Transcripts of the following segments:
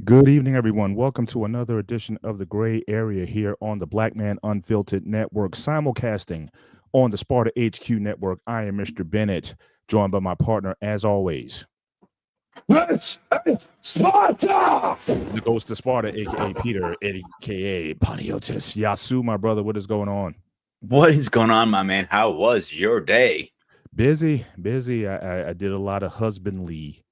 Good evening, everyone. Welcome to another edition of the Gray Area here on the Black Man Unfiltered Network, simulcasting on the Sparta HQ Network. I am Mr. Bennett, joined by my partner, as always, Let's Sparta! the Ghost of Sparta, aka Peter, aka Paniotis. Yasu, my brother, what is going on? What is going on, my man? How was your day? Busy. I did a lot of husbandly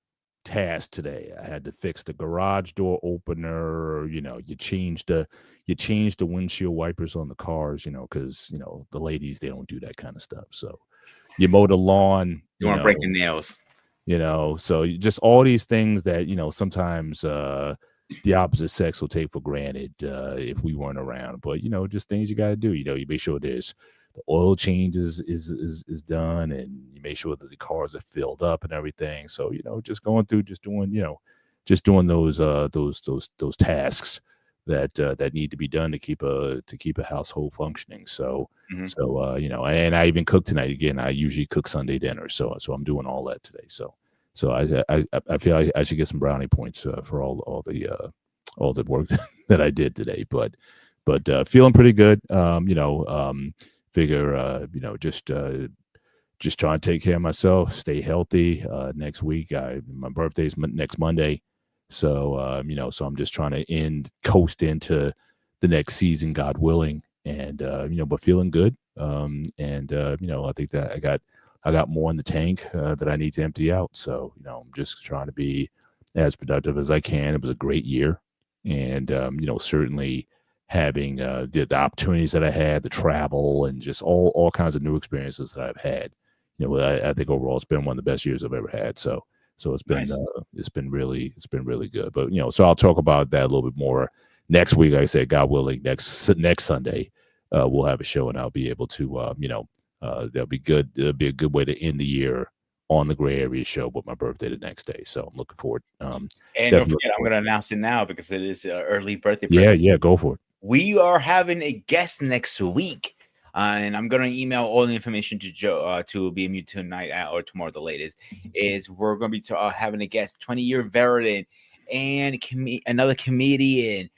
task today. I had to fix the garage door opener. You change the windshield wipers on the cars. Because the ladies, they don't do that kind of stuff. So you mow the lawn. You want to break the nails. So just all these things that sometimes the opposite sex will take for granted if we weren't around. But just things you got to do. You make sure there's the oil change is done, and you make sure that the cars are filled up and everything. So just going through, just doing those tasks that need to be done to keep a household functioning. So and I even cook tonight. Again, I usually cook Sunday dinner, so I'm doing all that today. So I feel I should get some brownie points for all the work that I did today. But feeling pretty good. Figure just trying to take care of myself, stay healthy. Next week, my birthday's next Monday, so so I'm just trying to coast into the next season, God willing, and but feeling good. I think that I got more in the tank that I need to empty out. So I'm just trying to be as productive as I can. It was a great year, and certainly having the opportunities that I had, the travel, and just all kinds of new experiences that I've had. I think overall it's been one of the best years I've ever had. So it's been Nice. It's been really good. But so I'll talk about that a little bit more next week. Like I said, God willing, next Sunday we'll have a show, and I'll be able to that'll be good. It'll be a good way to end the year on the Gray Area show with my birthday the next day. So I'm looking forward. And don't forget, I'm going to announce it now because it is an early birthday present. Yeah, go for it. We are having a guest next week, and I'm going to email all the information to Joe to BMU tonight or tomorrow, the latest. Is we're going to be having a guest, 20-year veteran and another comedian,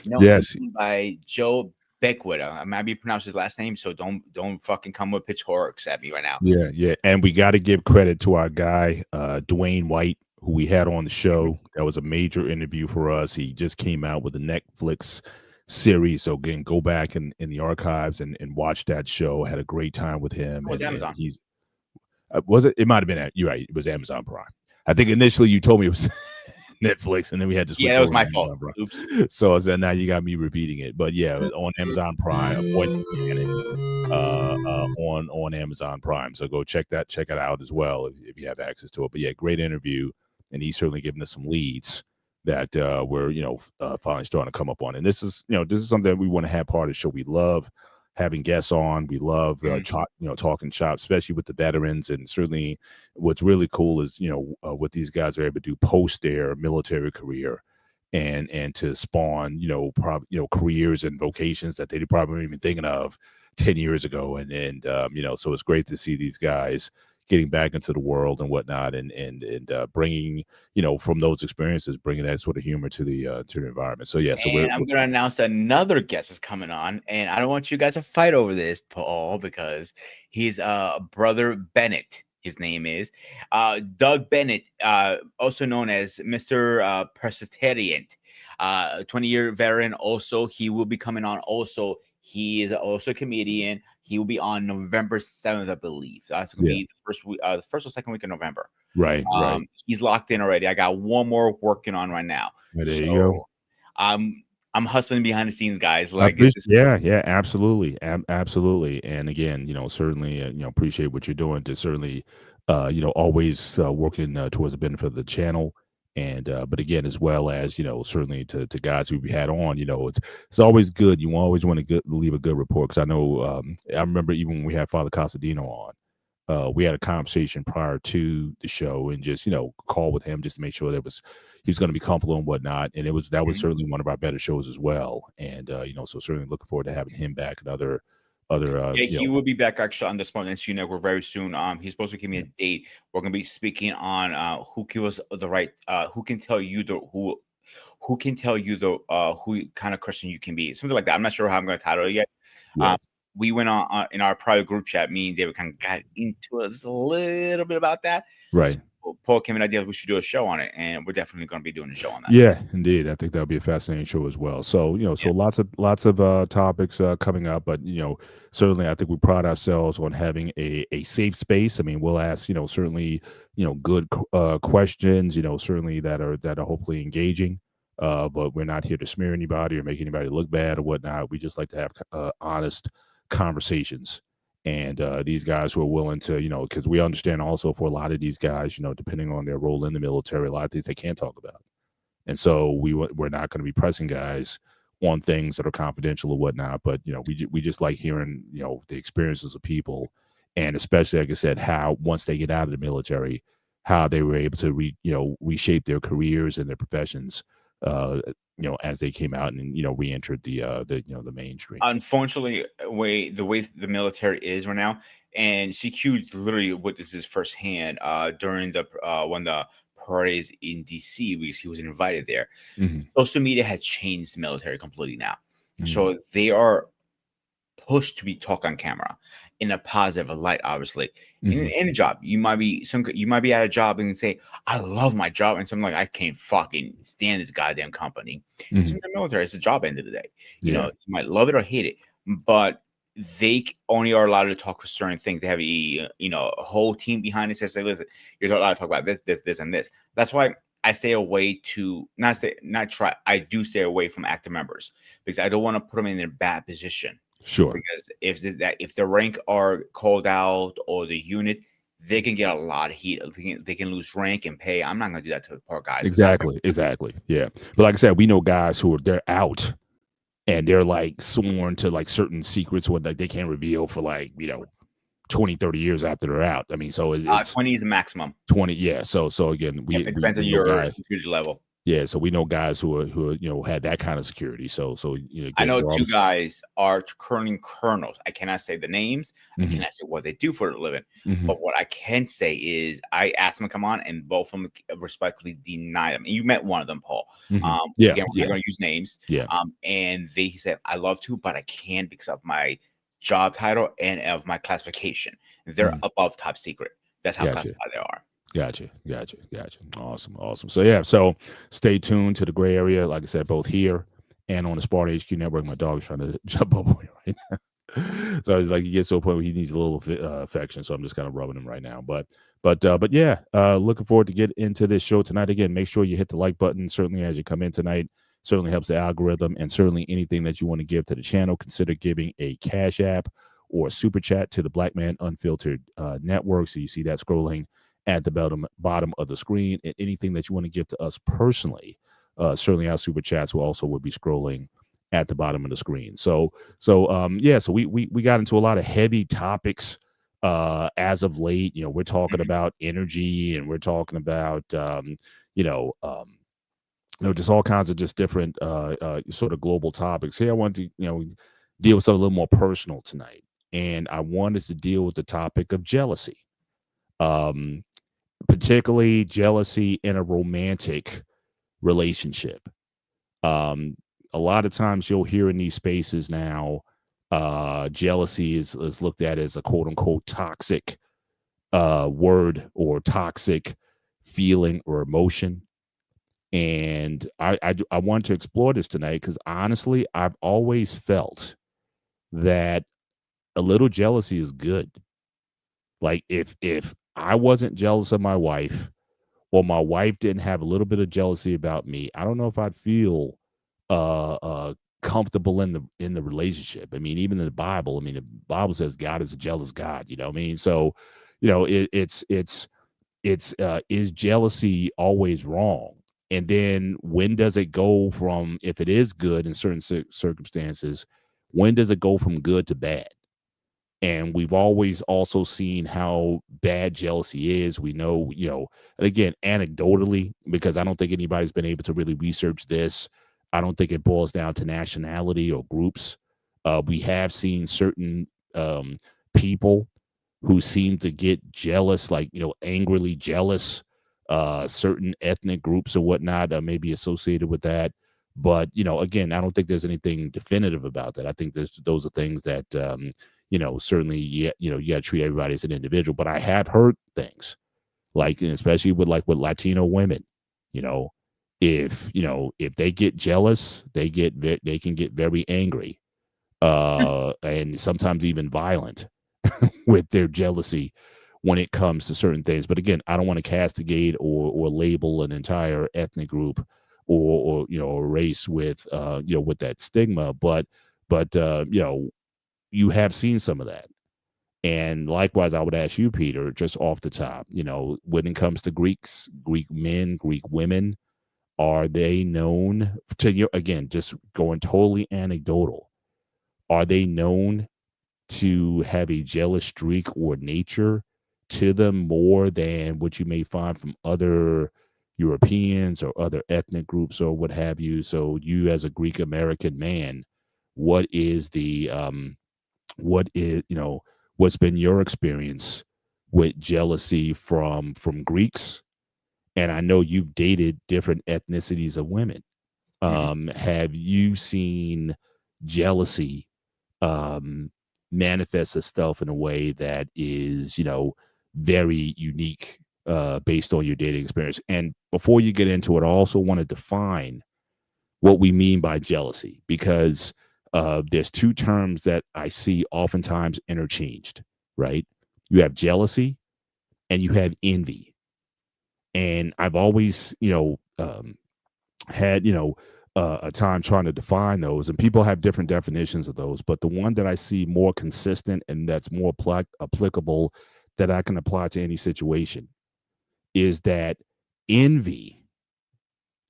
Yes, by Joe Beckwith. I might be pronounced his last name, so don't fucking come with pitchforks at me right now. Yeah, and we got to give credit to our guy Dwayne White, who we had on the show. That was a major interview for us. He just came out with a Netflix series, so again, go back in the archives and watch that show. Had a great time with him. It was Amazon. He's it might have been you're right, it was Amazon Prime. I think initially you told me it was Netflix, and then we had to switch. Yeah, that was my Amazon fault. Prime. Oops. So now you got me repeating it, but yeah, it was on Amazon Prime. On Amazon Prime, so go check it out as well if you have access to it. But yeah, great interview, and he's certainly giving us some leads that we're finally starting to come up on. And this is something that we want to have part of the show. We love having guests on. We love talking shop, especially with the veterans. And certainly what's really cool is what these guys are able to do post their military career and to spawn careers and vocations that they probably weren't even thinking of 10 years ago. And so it's great to see these guys getting back into the world and whatnot, and bringing from those experiences, bringing that sort of humor to the environment. So yeah, I'm going to announce another guest is coming on, and I don't want you guys to fight over this, Paul, because he's brother Bennett. His name is Doug Bennett, also known as Mr. Persitarian, 20-year veteran. Also, he will be coming on. Also, he is also a comedian. He will be on November 7th, I believe. That's going to be the first or second week of November. Right. He's locked in already. I got one more working on right now. There you go. I'm hustling behind the scenes, guys. Absolutely. Absolutely. And again, certainly, appreciate what you're doing to certainly, always working towards the benefit of the channel. And but again, as well as certainly to guys who we had on, it's always good. You always want to leave a good report, because I know I remember even when we had Father Casadino on, we had a conversation prior to the show, and just call with him just to make sure he was going to be comfortable and whatnot. And that was certainly one of our better shows as well. And so certainly looking forward to having him back and other. He will be back actually on the Smart NSU Network very soon. He's supposed to give me a date. We're going to be speaking on who give us the right, who can tell you who who can tell you the who kind of Christian you can be, something like that. I'm not sure how I'm going to title it yet. Yeah. We went on in our private group chat. Me and David kind of got into us a little bit about that. Right. Paul came in idea we should do a show on it, and we're definitely going to be doing a show on that. Yeah, indeed. I think that'll be a fascinating show as well. So, Yeah. lots of topics coming up, but certainly I think we pride ourselves on having a safe space. I mean, we'll ask, certainly, good questions, certainly that are hopefully engaging. But we're not here to smear anybody or make anybody look bad or whatnot. We just like to have honest conversations. And these guys who are willing to, because we understand also for a lot of these guys, depending on their role in the military, a lot of things they can't talk about. And so we're not going to be pressing guys on things that are confidential or whatnot. But we just like hearing the experiences of people, and especially like I said, how once they get out of the military, how they were able to reshape their careers and their professions. As they came out and re-entered the mainstream. Unfortunately, the way the military is right now, and CQ literally witnessed this firsthand during the when the parades in DC, because he was invited there. Social media has changed the military completely now, so they are pushed to be talk on camera in a positive light. Obviously, in any job, you might be at a job and say, "I love my job," and something like, "I can't fucking stand this goddamn company." It's in the military; it's a job. At the end of the day, you might love it or hate it, but they only are allowed to talk for certain things. They have a whole team behind it. Says, "Listen, you're not allowed to talk about this, and this." That's why I stay away I do stay away from active members because I don't want to put them in a bad position. Sure. Because if the rank are called out or the unit, they can get a lot of heat. They can lose rank and pay. I'm not going to do that to the poor guys. Exactly. Yeah. But like I said, we know guys who they're out and they're like sworn to like certain secrets what like they can't reveal for 20, 30 years after they're out. I mean, so it's 20 is the maximum. 20. Yeah. So again, it depends on your security level. Yeah, so we know guys who had that kind of security. So again, I know two guys are currently colonels. I cannot say the names. I cannot say what they do for a living. But what I can say is I asked them to come on, and both of them respectfully denied them. And you met one of them, Paul. Again, we're not going to use names. Yeah. And he said, "I love to, but I can't because of my job title and of my classification. They're above top secret. That's how classified they are." Gotcha. Awesome. So stay tuned to the gray area. Like I said, both here and on the Spartan HQ network. My dog's trying to jump up on me right now. So it's like he gets to a point where he needs a little affection. So I'm just kind of rubbing him right now. But yeah, looking forward to get into this show tonight. Again, make sure you hit the like button. Certainly as you come in tonight, certainly helps the algorithm, and certainly anything that you want to give to the channel, consider giving a Cash App or a super chat to the Black Man Unfiltered network. So you see that scrolling at the bottom of the screen, and anything that you want to give to us personally, certainly our super chats will be scrolling at the bottom of the screen. So we got into a lot of heavy topics as of late. We're talking about energy, and we're talking about just all kinds of just different sort of global topics. Here I want to deal with something a little more personal tonight, and I wanted to deal with the topic of jealousy. Particularly jealousy in a romantic relationship. A lot of times you'll hear in these spaces now, jealousy is looked at as a quote unquote toxic word or toxic feeling or emotion. And I want to explore this tonight because honestly, I've always felt that a little jealousy is good. Like if I wasn't jealous of my wife, or my wife didn't have a little bit of jealousy about me, I don't know if I'd feel comfortable in the relationship. I mean, even in the Bible, the Bible says God is a jealous God. You know what I mean? So, it's is jealousy always wrong? And then when does it go from, if it is good in certain circumstances, when does it go from good to bad? And we've always also seen how bad jealousy is. We know, and again, anecdotally, because I don't think anybody's been able to really research this. I don't think it boils down to nationality or groups. We have seen certain people who seem to get jealous, like, angrily jealous certain ethnic groups or whatnot may be associated with that. But again, I don't think there's anything definitive about that. I think those are things that certainly, you got to treat everybody as an individual. But I have heard things like, and especially with Latino women, you know, if they get jealous, they can get very angry, and sometimes even violent with their jealousy when it comes to certain things. But again, I don't want to castigate or label an entire ethnic group or a race with with that stigma. But you have seen some of that. And likewise, I would ask you, Peter, just off the top, when it comes to Greeks, Greek men, Greek women, are they known to you? Again, just going totally anecdotal, are they known to have a jealous streak or nature to them more than what you may find from other Europeans or other ethnic groups or what have you? So, you as a Greek American man, what is what's been your experience with jealousy from Greeks? And I know you've dated different ethnicities of women. Have you seen jealousy manifest itself in a way that is, very unique based on your dating experience? And before you get into it, I also want to define what we mean by jealousy, because there's two terms that I see oftentimes interchanged, right? You have jealousy and you have envy. And I've always, had, a time trying to define those, and people have different definitions of those. But the one that I see more consistent and that's more applicable that I can apply to any situation is that envy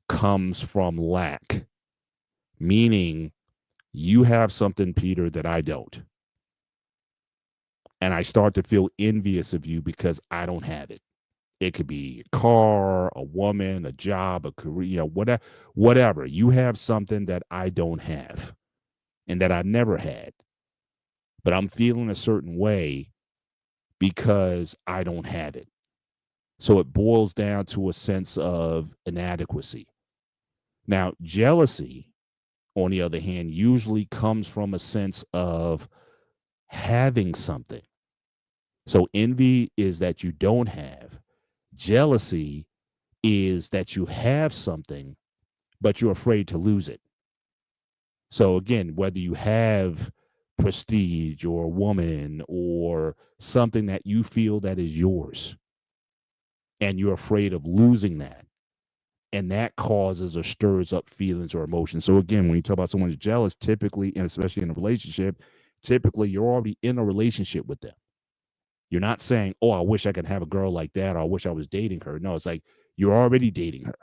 comes from lack, meaning you have something, Peter, that I don't. And I start to feel envious of you because I don't have it. It could be a car, a woman, a job, a career, whatever. You have something that I don't have and that I've never had. But I'm feeling a certain way because I don't have it. So it boils down to a sense of inadequacy. Now, jealousy, on the other hand, usually comes from a sense of having something. So envy is that you don't have. Jealousy is that you have something, but you're afraid to lose it. So again, whether you have prestige or a woman or something that you feel that is yours, and you're afraid of losing that, and that causes or stirs up feelings or emotions. So again, when you talk about someone's jealous, typically, and especially in a relationship, typically you're already in a relationship with them. You're not saying, oh, I wish I could have a girl like that, or I wish I was dating her. No, it's like you're already dating her.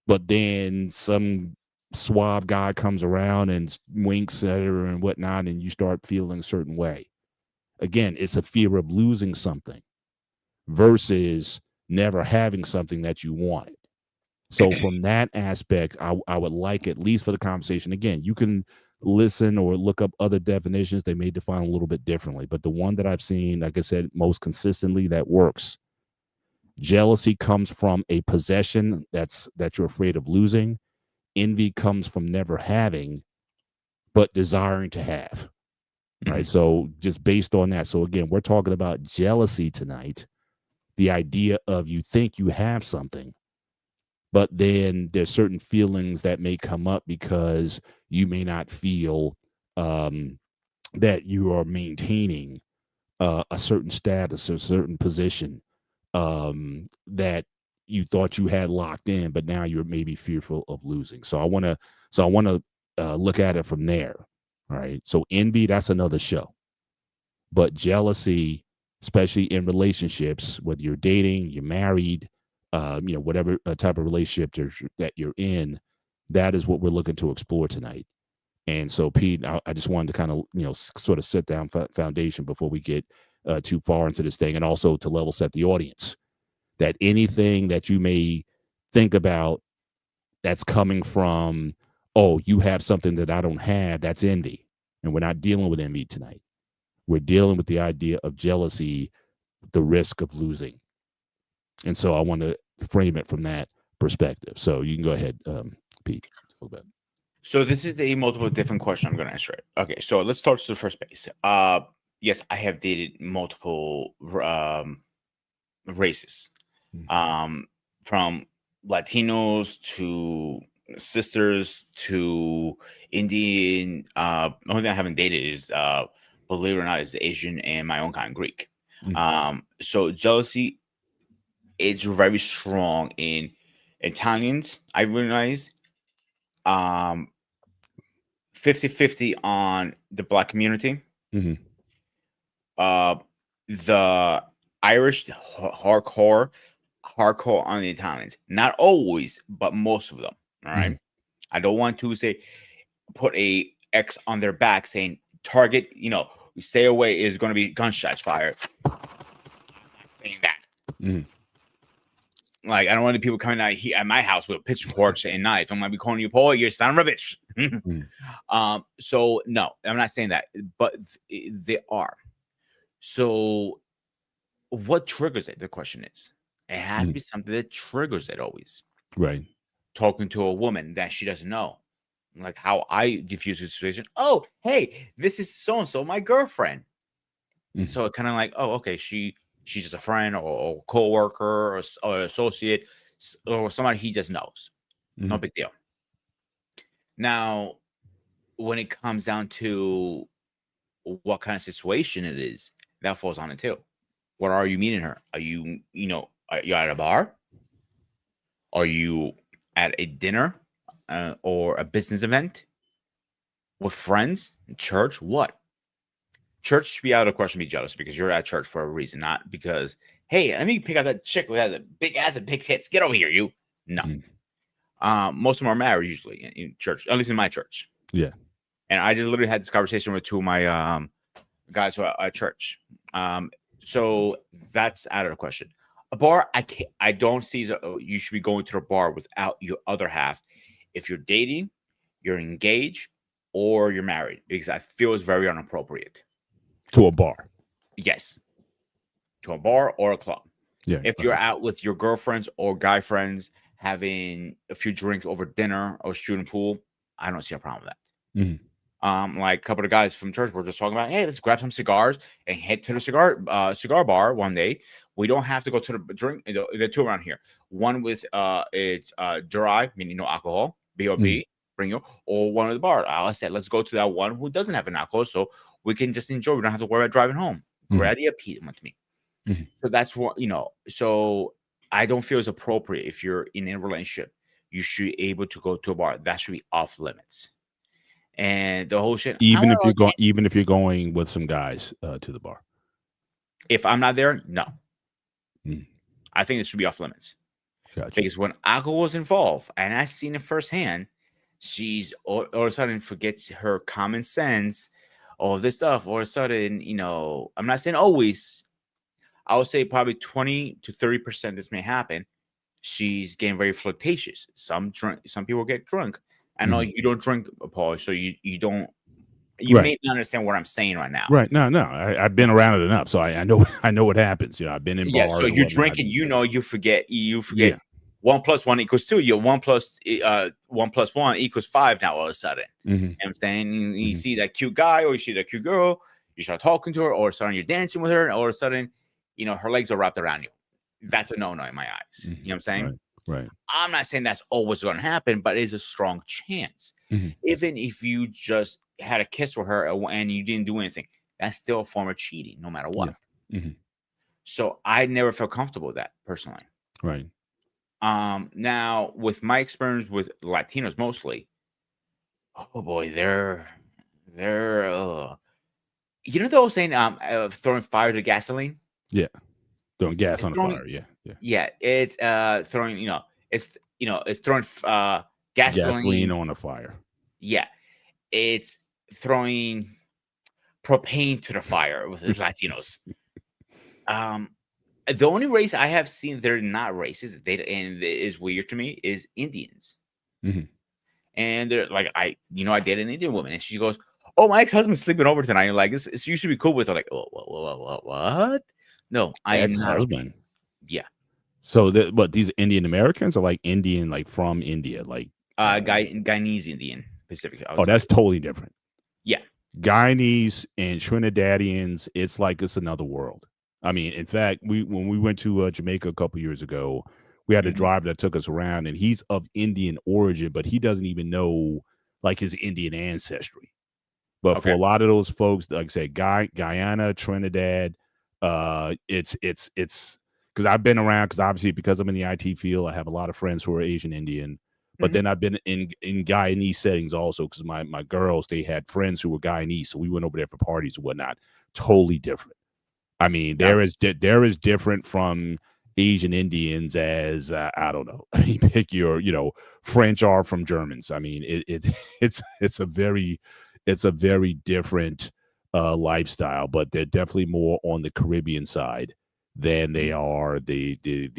But then some suave guy comes around and winks at her and whatnot, and you start feeling a certain way. Again, it's a fear of losing something versus never having something that you wanted. So from that aspect, I would like, at least for the conversation, again, you can listen or look up other definitions. They may define a little bit differently, but the one that I've seen, like I said, most consistently that works. Jealousy comes from a possession that you're afraid of losing. Envy comes from never having, but desiring to have. Right. So just based on that. So again, we're talking about jealousy tonight. The idea of you think you have something, but then there's certain feelings that may come up because you may not feel that you are maintaining a certain status or a certain position that you thought you had locked in, but now you're maybe fearful of losing. So I want to look at it from there. All right. So envy, that's another show. But jealousy, especially in relationships, whether you're dating, you're married, whatever type of relationship that you're in, that is what we're looking to explore tonight. And so, Pete, I just wanted to kind of, sort of set down foundation before we get too far into this thing, and also to level set the audience that anything that you may think about that's coming from, oh, you have something that I don't have, that's envy. And we're not dealing with envy tonight. We're dealing with the idea of jealousy, the risk of losing. And so I want to frame it from that perspective. So you can go ahead, Pete. Talk about it. So this is a multiple different question. I'm going to answer it. Okay, so let's start to the first base. Yes, I have dated multiple races, from Latinos to sisters to Indian. The only thing I haven't dated is, believe it or not, is Asian and my own kind, Greek. So jealousy is very strong in Italians. I realize. 50-50 on the Black community. Mhm. The Irish hardcore on the Italians. Not always, but most of them. All right. I don't want to say put a X on their back saying target, stay away, is going to be gunshots fired. I'm not saying that. Like, I don't want the people coming out here at my house with pitchforks and knives. I'm gonna be calling you, Paul, you're son of a bitch. So no, I'm not saying that, but they are. So what triggers it? The question is, it has to be something that triggers it always. Right. Talking to a woman that she doesn't know, like how I diffuse the situation. Oh, hey, this is so and so, my girlfriend. So it kind of like, oh, okay, she's just a friend or co-worker or associate or somebody he just knows. No big deal. Now, when it comes down to what kind of situation it is, that falls on it too. What are you meeting her? Are you, are you at a bar? Are you at a dinner or a business event with friends, church? What? Church should be out of the question to be jealous because you're at church for a reason, not because, hey, let me pick out that chick who has a big ass and big tits. Get over here, you. No. Most of them are married usually in church, at least in my church. Yeah. And I just literally had this conversation with two of my guys who are at church. So that's out of the question. A bar, I don't see you should be going to the bar without your other half. If you're dating, you're engaged, or you're married, because I feel it's very inappropriate. To a bar. Yes. To a bar or a club. Yeah. If you're out with your girlfriends or guy friends having a few drinks over dinner or shooting pool, I don't see a problem with that. Like a couple of guys from church were just talking about, hey, let's grab some cigars and head to the cigar bar one day. We don't have to go to the drink. There are two around here. One with it's dry, meaning no alcohol, B.O.B. Bring you, or one of the bar. I said, let's go to that one who doesn't have an alcohol, so we can just enjoy. We don't have to worry about driving home. Grab the appeal with me. So that's what, so I don't feel it's appropriate if you're in a relationship. You should be able to go to a bar. That should be off limits. And the whole shit. Even if you're going with some guys to the bar. If I'm not there, no. I think it should be off limits. Gotcha. Because when alcohol was involved, and I've seen it firsthand, she's all of a sudden forgets her common sense, all this stuff. All of a sudden, I'm not saying always. I would say probably 20 to 30% this may happen. She's getting very flirtatious. Some people get drunk. I know you don't drink, Paul, so you don't. You may not understand what I'm saying right now. Right? No. I've been around it enough, so I know what happens. I've been in bars. So you're drinking. You forget. Yeah. 1 + 1 = 2. You're 1 + 1 = 5 now all of a sudden. You know what I'm saying? You see that cute guy or you see that cute girl, you start talking to her, or suddenly you're dancing with her, and all of a sudden, her legs are wrapped around you. That's a no-no in my eyes. You know what I'm saying? Right. I'm not saying that's always going to happen, but it's a strong chance. Even if you just had a kiss with her and you didn't do anything, that's still a form of cheating, no matter what. So I never felt comfortable with that personally. Right. Now with my experience with Latinos mostly, oh boy, they're the old saying, throwing fire to gasoline. Yeah, throwing gas on the fire. Yeah. It's throwing, it's throwing gasoline on the fire. Yeah, it's throwing propane to the fire with the Latinos. The only race I have seen they're not racist, and it is weird to me, is Indians. And they're like, I dated an Indian woman, and she goes, "Oh, my ex-husband's sleeping over tonight." And like, you should be cool with her. Like, oh, what? No, I am not. Husband. Yeah. So that but these Indian Americans are like Indian, like from India, like Guyanese Indian Pacific. oh, that's totally different. Yeah. Guyanese and Trinidadians, it's another world. I mean, in fact, when we went to Jamaica a couple years ago, we had a Mhm. driver that took us around, and he's of Indian origin, but he doesn't even know like his Indian ancestry. But for Okay. a lot of those folks, like I said, Guyana, Trinidad, it's because I've been around because obviously because I'm in the IT field, I have a lot of friends who are Asian Indian. But Mhm. then I've been in Guyanese settings also because my girls, they had friends who were Guyanese, so we went over there for parties and whatnot. Totally different. I mean, Yeah. there is different from Asian Indians as I don't know. I mean, pick your French are from Germans. I mean, it's a very different lifestyle, but they're definitely more on the Caribbean side than they are the Asian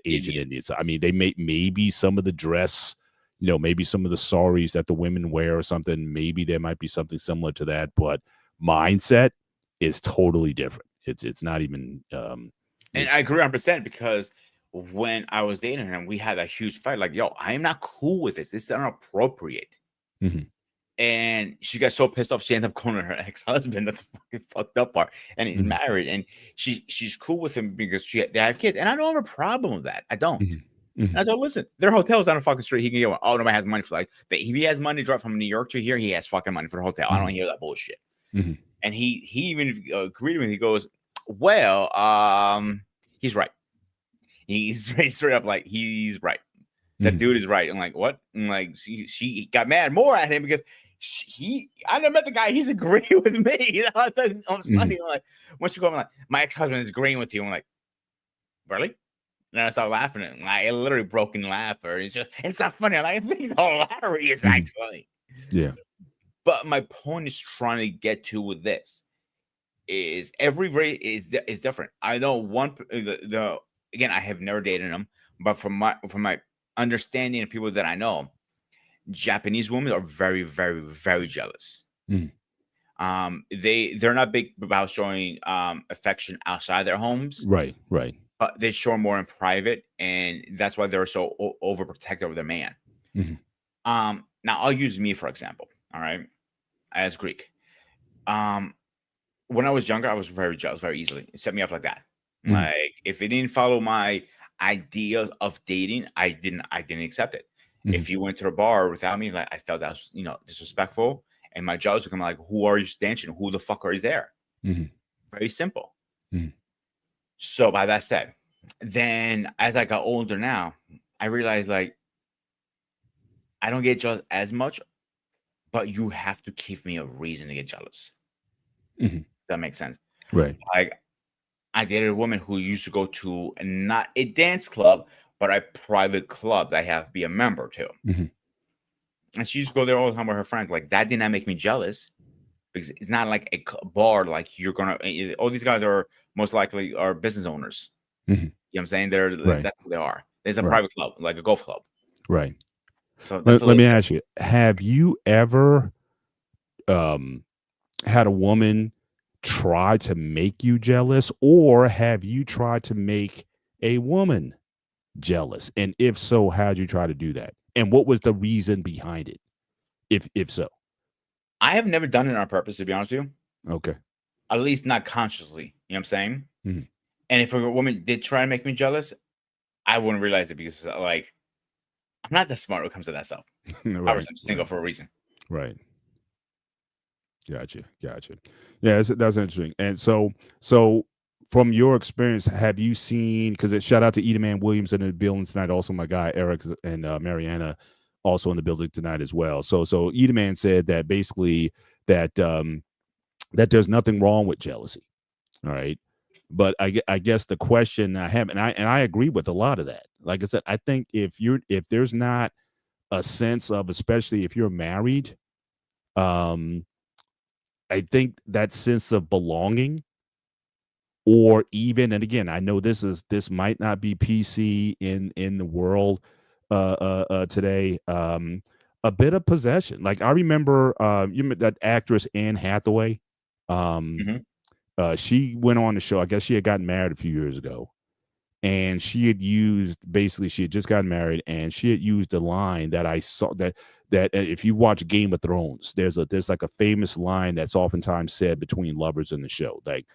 Indian. Indians. I mean, they maybe some of the dress, maybe some of the saris that the women wear or something. Maybe there might be something similar to that, but mindset is totally different. It's not even And it's I agree 100% because when I was dating him, we had a huge fight. Like, yo, I am not cool with this. This is inappropriate. Mhm. And she got so pissed off, she ended up calling her ex-husband. That's the fucking fucked up part. And he's Mhm. married, and she's cool with him because they have kids. And I don't have a problem with that. I don't. Mhm. Mhm. And I told, listen, there are hotels down the fucking street. He can get one. Oh, nobody has money for like. But if he has money to drive from New York to here, he has fucking money for the hotel. I don't hear that bullshit. Mhm. And he even agreed with me. He goes, well, he's right. He's straight up like he's right. That Mhm. dude is right. I'm like, what? I'm like, she got mad more at him because I never met the guy. He's agreeing with me. I thought it was funny. I'm like, once you go, I'm like, my ex-husband is agreeing with you. I'm like, really? And I started laughing at him. Like, I literally broke in laughter. It's not funny. I'm like, it's hilarious, Mhm. actually. Yeah. But my point is trying to get to with this is every race is different. I know one the again, I have never dated them, but from my understanding of people that I know, Japanese women are very, very, very jealous. Mhm. They're not big about showing affection outside their homes, Right. Right. but they show more in private, and that's why they're so overprotective of their man. Mhm. Now I'll use me for example. All right, as Greek. Um, when I was younger, I was very jealous very easily. It set me up like that. Mhm. Like if it didn't follow my ideas of dating, I didn't accept it. Mhm. If you went to the bar without me, like I felt that was, disrespectful. And my jealous would come like, who are you stanching? Who the fuck are you there? Mhm. Very simple. Mhm. So by that said, then as I got older now, I realized like I don't get jealous as much, but you have to give me a reason to get jealous. Mhm. Does that make sense? Right. Like I dated a woman who used to go to not a dance club, but a private club that I have to be a member to. Mhm. And she used to go there all the time with her friends. Like that did not make me jealous because it's not like a bar. Like you're gonna. All these guys are most likely are business owners. Mhm. You know what I'm saying? Right. That's who they are. There's a Right. private club, like a golf club. Right. So that's a Let little me different. ask you: have you ever um had a woman try to make you jealous, or have you tried to make a woman jealous? And if so, how'd you try to do that? And what was the reason behind it? If so. I have never done it on purpose, to be honest with you. Okay. At least not consciously. You know what I'm saying? Mhm. And if a woman did try to make me jealous, I wouldn't realize it because like I'm not that smart when it comes to that stuff. I was Right. single Right. for a reason. Right. Gotcha. Gotcha. Yeah, that's interesting. And so from your experience, have you seen? Because shout out to Edaman Williams in the building tonight. Also, my guy Eric and Mariana also in the building tonight as well. So Edaman said that basically that there's nothing wrong with jealousy. All right. But I guess the question I have, and I agree with a lot of that. Like I said, I think if there's not a sense of, especially if you're married, um, I think that sense of belonging, or even, and again, I know this might not be PC in the world today. A bit of possession. Like I remember, that actress Anne Hathaway. Um, Mhm. she went on the show. I guess she had gotten married a few years ago, and she had used, basically she had just gotten married, and she had used a line that I saw that if you watch Game of Thrones, there's like a famous line that's oftentimes said between lovers in the show, like,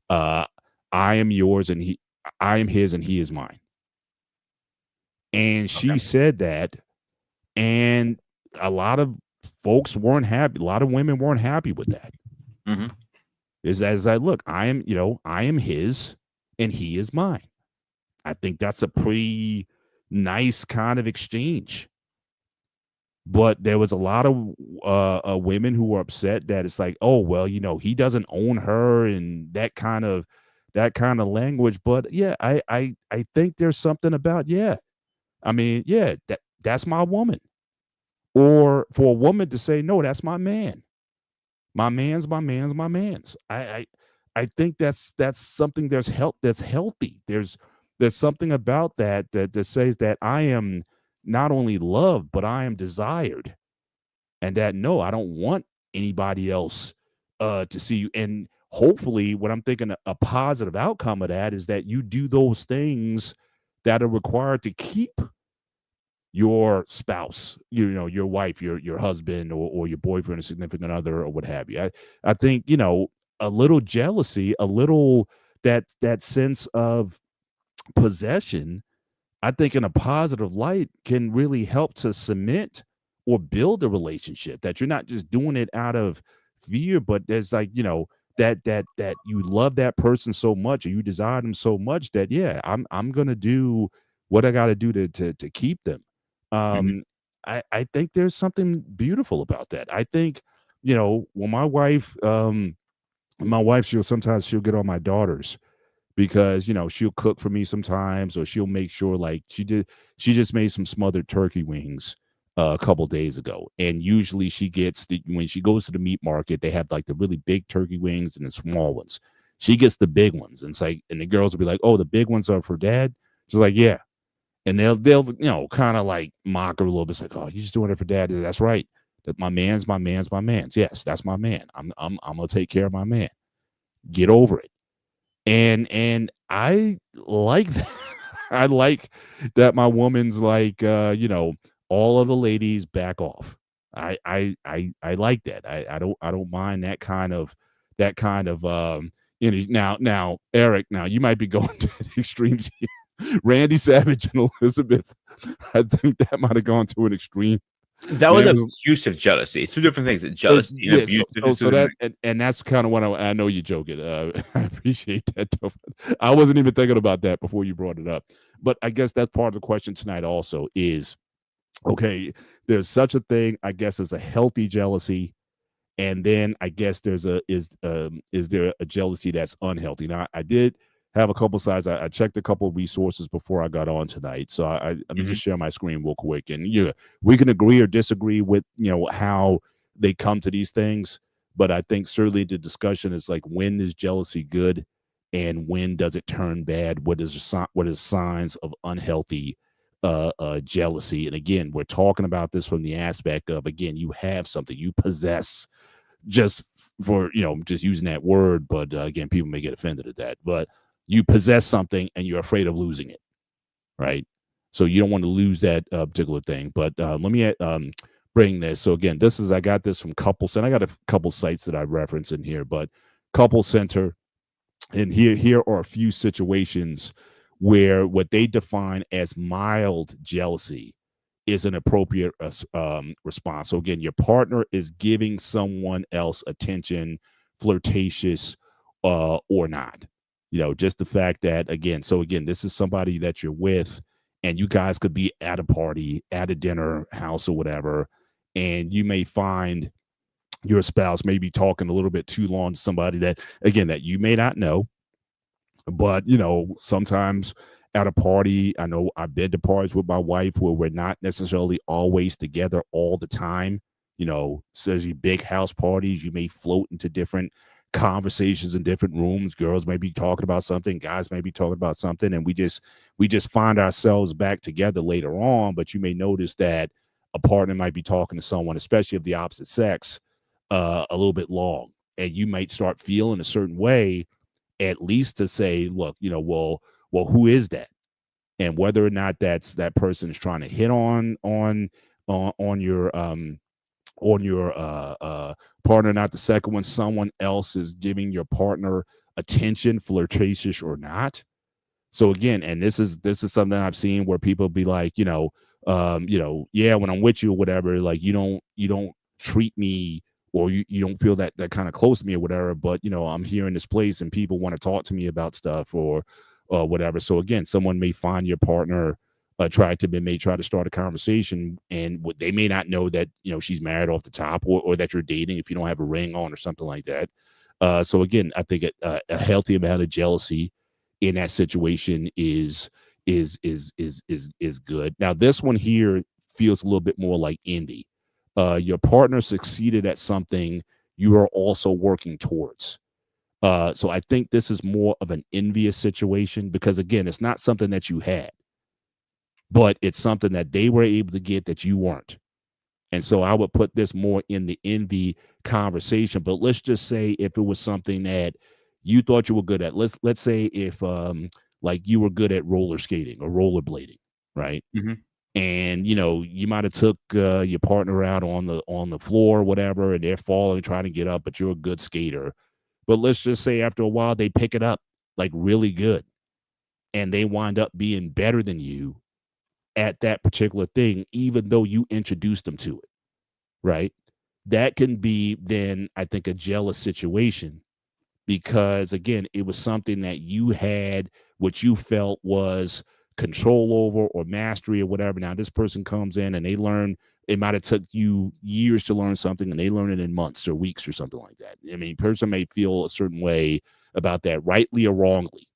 I am yours and I am his and he is mine. And she Okay. said that, and a lot of folks weren't happy. A lot of women weren't happy with that. Mhm. Is as I look, I am his and he is mine. I think that's a pretty nice kind of exchange. But there was a lot of women who were upset that it's like, oh well, he doesn't own her, and that kind of language. But yeah, I think there's something about, yeah. I mean, yeah, that's my woman. Or for a woman to say, no, that's my man. My man's my man's my man's. I think that's something that's healthy. There's something about that says that I am not only loved, but I am desired. And that, no, I don't want anybody else to see you. And hopefully what I'm thinking a positive outcome of that is that you do those things that are required to keep your spouse, your wife, your husband, or your boyfriend, or significant other, or what have you. I think, a little jealousy, a little that sense of possession, I think in a positive light can really help to cement or build a relationship, that you're not just doing it out of fear, but there's like, that you love that person so much, or you desire them so much that, yeah, I'm gonna do what I gotta do to keep them. Mhm. I think there's something beautiful about that. I think, when my wife, she'll get on my daughters because she'll cook for me sometimes, or she'll make sure, like she just made some smothered turkey wings a couple days ago, and usually she gets when she goes to the meat market, they have like the really big turkey wings and the small ones. She gets the big ones, and it's like, and the girls will be like, oh, the big ones are for dad. She's like, yeah. And they'll kind of like mock her a little bit. It's like, oh, you just doing it for dad. That's right. That my man's my man's my man's. Yes, that's my man. I'm gonna take care of my man. Get over it. And I like that. I like that my woman's like, all of the ladies back off. I like that. I don't mind that kind of now, Eric, now you might be going to the extremes here. Randy Savage and Elizabeth, I think that might have gone to an extreme. That was There was abusive jealousy. It's two different things. Jealousy and yeah, abuse. so that, and that's kind of what I know you're joking. I appreciate that. Though. I wasn't even thinking about that before you brought it up. But I guess that's part of the question tonight also is, okay, there's such a thing, I guess, as a healthy jealousy. And then I guess is there a jealousy that's unhealthy? Now, I did have a couple sides. I checked a couple of resources before I got on tonight. So let me Mhm. just share my screen real quick. And yeah, we can agree or disagree with, how they come to these things. But I think certainly the discussion is like, when is jealousy good and when does it turn bad? What is signs of unhealthy jealousy? And again, we're talking about this from the aspect of, again, you have something, you possess, just for just using that word, but again, people may get offended at that, but you possess something and you're afraid of losing it, right? So you don't want to lose that particular thing. But let me bring this. So again, I got this from Couple Center. I got a couple sites that I reference in here, but Couple Center, and here are a few situations where what they define as mild jealousy is an appropriate response. So again, your partner is giving someone else attention, flirtatious or not. Just the fact that, again, so again, this is somebody that you're with, and you guys could be at a party, at a dinner house or whatever, and you may find your spouse may be talking a little bit too long to somebody that, again, that you may not know. But sometimes at a party, I know I've been to parties with my wife where we're not necessarily always together all the time. Especially big house parties, you may float into different conversations in different rooms. Girls may be talking about something, guys may be talking about something, and we just find ourselves back together later on. But you may notice that a partner might be talking to someone, especially of the opposite sex, a little bit long, and you might start feeling a certain way, at least to say, look, well, who is that? and whether or not that person is trying to hit on your partner, not the second one, someone else is giving your partner attention, flirtatious or not. So again, and this is something I've seen where people be like, yeah, when I'm with you or whatever, like you don't treat me, or you don't feel that kind of close to me or whatever, but I'm here in this place and people want to talk to me about stuff or whatever. So again, someone may find your partner attractive and may try to start a conversation, and they may not know that she's married off the top, or that you're dating if you don't have a ring on or something like that. So again, I think a healthy amount of jealousy in that situation is good. Now this one here feels a little bit more like envy. Your partner succeeded at something you are also working towards. So I think this is more of an envious situation, because again, it's not something that you had, but it's something that they were able to get that you weren't. And so I would put this more in the envy conversation. But let's just say if it was something that you thought you were good at. Let's say if like you were good at roller skating or rollerblading, right? Mm-hmm. And you might have took your partner out on the floor or whatever, and they're falling trying to get up, but you're a good skater. But let's just say after a while they pick it up like really good, and they wind up being better than you at that particular thing, even though you introduced them to it, right? That can be then, I think, a jealous situation, because again, it was something that you had, what you felt was control over or mastery or whatever. Now this person comes in and they learn, it might have took you years to learn something, and they learn it in months or weeks or something like that. I mean, person may feel a certain way about that, rightly or wrongly,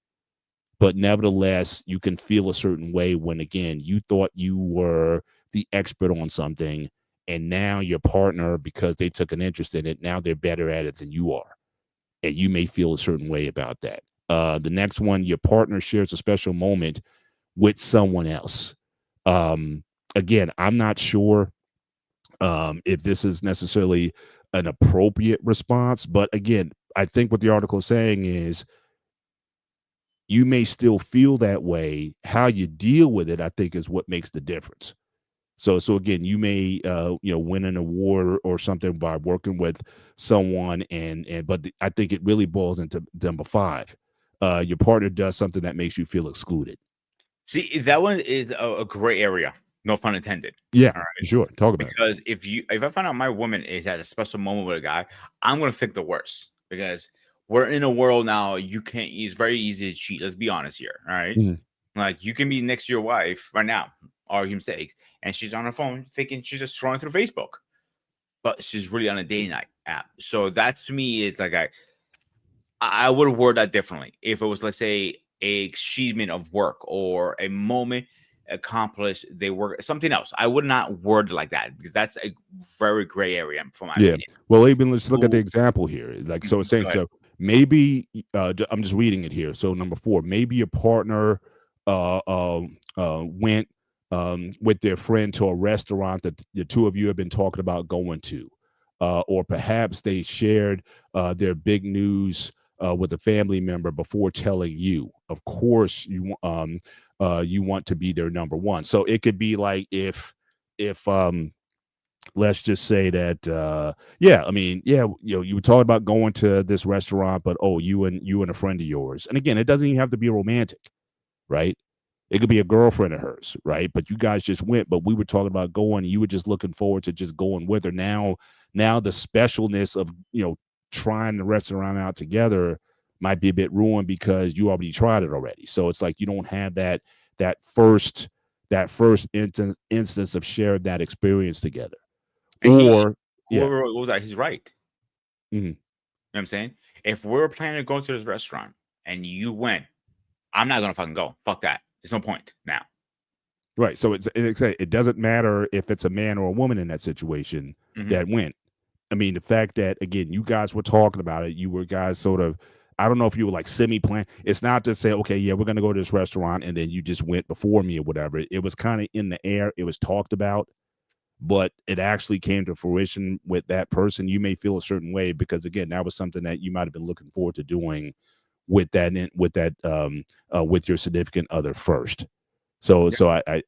but nevertheless, you can feel a certain way when, again, you thought you were the expert on something, and now your partner, because they took an interest in it, now they're better at it than you are. And you may feel a certain way about that. The next one, your partner shares a special moment with someone else. Again, I'm not sure if this is necessarily an appropriate response, but again, I think what the article is saying is you may still feel that way. How you deal with it, I think, is what makes the difference. So again, you may win an award or something by working with someone, but I think it really boils into number 5. Your partner does something that makes you feel excluded. See, that one is a gray area. No pun intended. Yeah, All right. sure. Talk about it. Because if I find out my woman is at a special moment with a guy, I'm gonna think the worst, because we're in a world now. It's very easy to cheat. Let's be honest here. All right. Mhm. Like, you can be next to your wife right now, arguing sakes, and she's on her phone thinking she's just scrolling through Facebook, but she's really on a dating app. So that to me is like, I would word that differently. If it was, let's say, a achievement of work or a moment accomplished, they work something else, I would not word it like that, because that's a very gray area for my opinion. Well, even let's look at the example here. Like, so it's saying, Go ahead. so maybe I'm just reading it here. So number 4, maybe your partner went with their friend to a restaurant that the two of you have been talking about going to, or perhaps they shared their big news with a family member before telling you. Of course, you want to be their number one. So it could be like if let's just say that you were talking about going to this restaurant, but you and a friend of yours, and again, it doesn't even have to be romantic, right? It could be a girlfriend of hers, right? But you guys just went, but we were talking about going, and you were just looking forward to just going with her. Now the specialness of trying the restaurant out together might be a bit ruined because you already tried it already. So it's like you don't have that first instance of sharing that experience together. And Or he's right. Mhm. You know what I'm saying? If we're planning to go to this restaurant and you went, I'm not gonna fucking go. Fuck that. There's no point now. Right. So it doesn't matter if it's a man or a woman in that situation that went. I mean, the fact that, again, you guys were talking about it, you were guys sort of, I don't know if you were like semi-plan. It's not to say, okay, yeah, we're going to go to this restaurant, and then you just went before me or whatever. It was kind of in the air. It was talked about, but it actually came to fruition with that person. You may feel a certain way because, again, that was something that you might have been looking forward to doing with your significant other first. So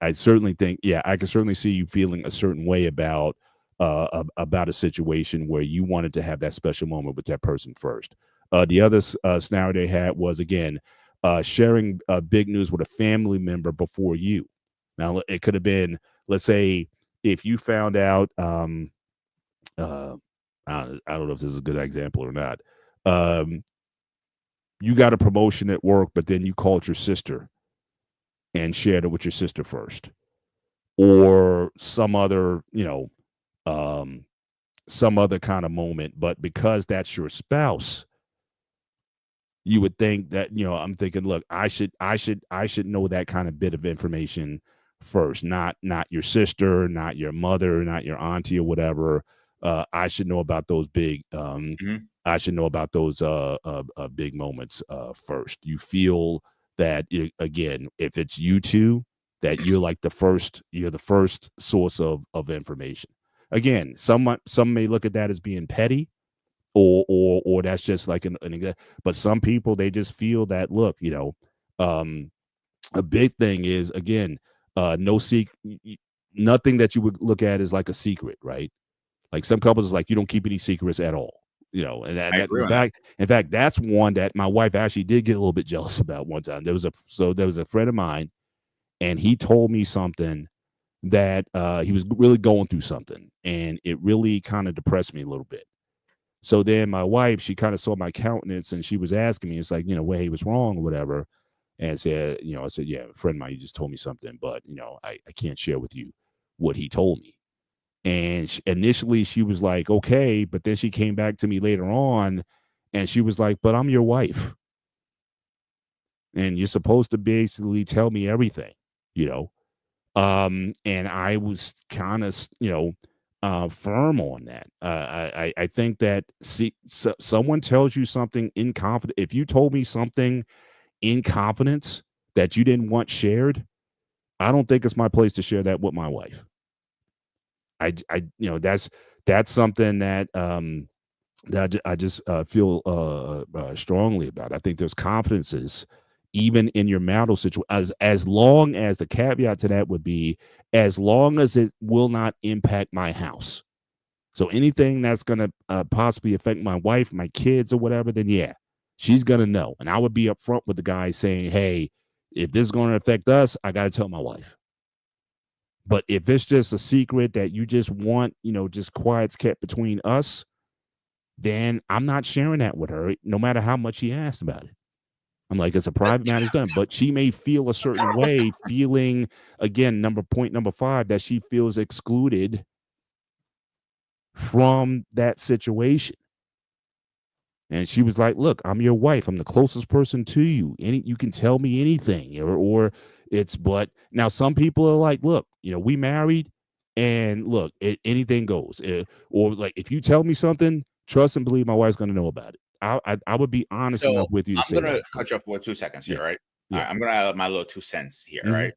I certainly think, yeah, I can certainly see you feeling a certain way about a situation where you wanted to have that special moment with that person first. The other scenario they had was, again, sharing big news with a family member before you. Now it could have been, let's say, if you found out, uh, I don't know if this is a good example or not. Um, you got a promotion at work, but then you called your sister and shared it with your sister first, or some other, um, some other kind of moment. But because that's your spouse, you would think that, I'm thinking, look, I should know that kind of bit of information first, not your sister, not your mother, not your auntie or whatever. I should know about those big Mhm. I should know about those big moments first. You feel that, again, if it's you two, that you're the first source of information. Again, some may look at that as being petty, or that's just like but some people, they just feel that, look, um a big thing is, again, no secret, nothing that you would look at as like a secret, right? Like some couples is like, you don't keep any secrets at all, I that, agree on that. in fact, that's one that my wife actually did get a little bit jealous about one time. There was a friend of mine, and he told me something that he was really going through something, and it really kind of depressed me a little bit. So then my wife, she kind of saw my countenance, and she was asking me, it's like, where he was wrong or whatever. And said, I said, yeah, a friend of mine, he just told me something, but, I can't share with you what he told me. And initially she was like, okay. But then she came back to me later on, and she was like, but I'm your wife, and you're supposed to basically tell me everything, you know? And I was kind of, firm on that. I think that, someone tells you something in confidence. If you told me something in confidence that you didn't want shared, I don't think it's my place to share that with my wife. That's something that I just feel strongly about. I think there's confidences even in your marital situation, as long as the caveat to that would be, as long as it will not impact my house. So anything that's going to possibly affect my wife, my kids, or whatever, then yeah, she's going to know. And I would be upfront with the guy saying, hey, if this is going to affect us, I got to tell my wife. But if it's just a secret that you just want, just quiet's kept between us, then I'm not sharing that with her, no matter how much she asks about it. I'm like, it's a private matter, done. But she may feel a certain way, feeling, again, point number 5, that she feels excluded from that situation. And she was like, look, I'm your wife. I'm the closest person to you. You can tell me anything, or it's, but now some people are like, look, we married, and look, anything goes. Or like, if you tell me something, trust and believe my wife's going to know about it. I would be honest So enough with you to I'm say gonna that. cut you off for 2 seconds Yeah. here, right? All Yeah. right, I'm gonna add my little 2 cents here, Mhm. right?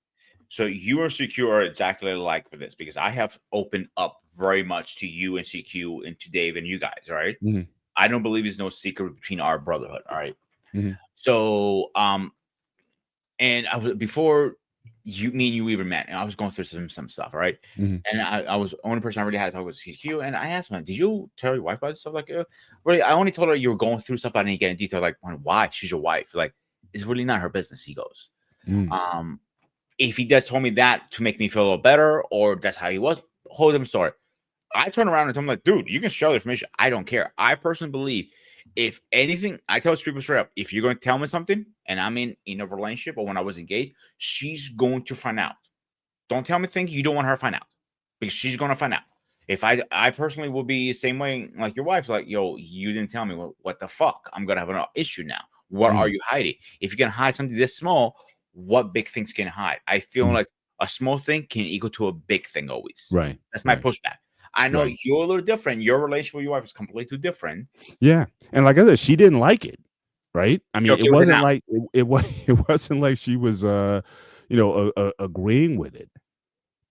So you are secure exactly like with this because I have opened up very much to you and CQ and to Dave and you guys, right? Mhm. I don't believe there's no secret between our brotherhood, all right? Mhm. So and I was before me and you even met, and I was going through some stuff, all right? Mhm. And I was the only person I really had to talk with CQ, and I asked him, did you tell your wife about this stuff? Like, really, I only told her you were going through stuff. I didn't get in detail, like, why? She's your wife. Like, it's really not her business. He goes, Mhm. if he just told me that to make me feel a little better, or that's how he was, whole different story. I turn around and tell him, like, dude, you can share the information. I don't care. I personally believe, if anything, I tell people straight up, if you're going to tell me something and I'm in a relationship or when I was engaged, she's going to find out. Don't tell me things you don't want her to find out, because she's going to find out. If I personally will be the same way, like your wife's like, yo, you didn't tell me. Well, what the fuck? I'm going to have an issue now. What are Mhm. you hiding? If you can hide something this small, what big things can you hide? I feel Mhm. like a small thing can equal to a big thing always. Right. That's my Right. pushback. I know Right. you're a little different. Your relationship with your wife is completely different. Yeah. And like I said, she didn't like it. Right. I You're mean, okay it with it wasn't now. like it was it wasn't like she was agreeing with it.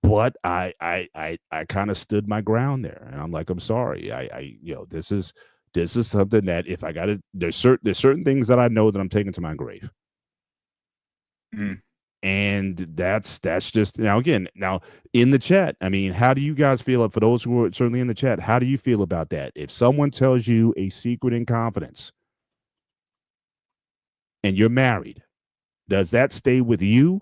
But I kind of stood my ground there, and I'm like, I'm sorry. This is something that, if I got to, there's certain things that I know that I'm taking to my grave. Mhm. And that's just now again now in the chat. I mean, how do you guys feel? For those who are certainly in the chat, how do you feel about that? If someone tells you a secret in confidence and you're married, does that stay with you,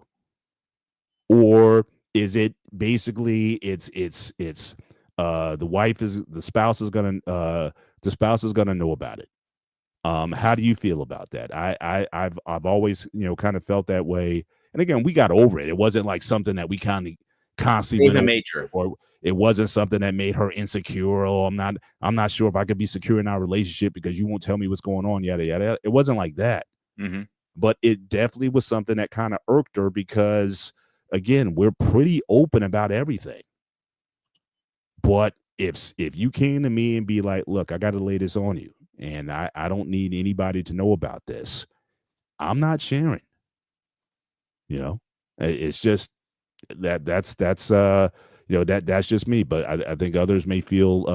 or is it basically it's the spouse is gonna know about it? How do you feel about that? I've always kind of felt that way. And again, we got over it. It wasn't like something that we kind of constantly went Even over, major. or it wasn't something that made her insecure. Oh, I'm not sure if I could be secure in our relationship because you won't tell me what's going on. Yada yada. It wasn't like that. Mm-hmm. But it definitely was something that kind of irked her because, again, we're pretty open about everything. But if you came to me and be like, look, I got to lay this on you, and I don't need anybody to know about this, I'm not sharing. It's just that's that's just me. But I think others may feel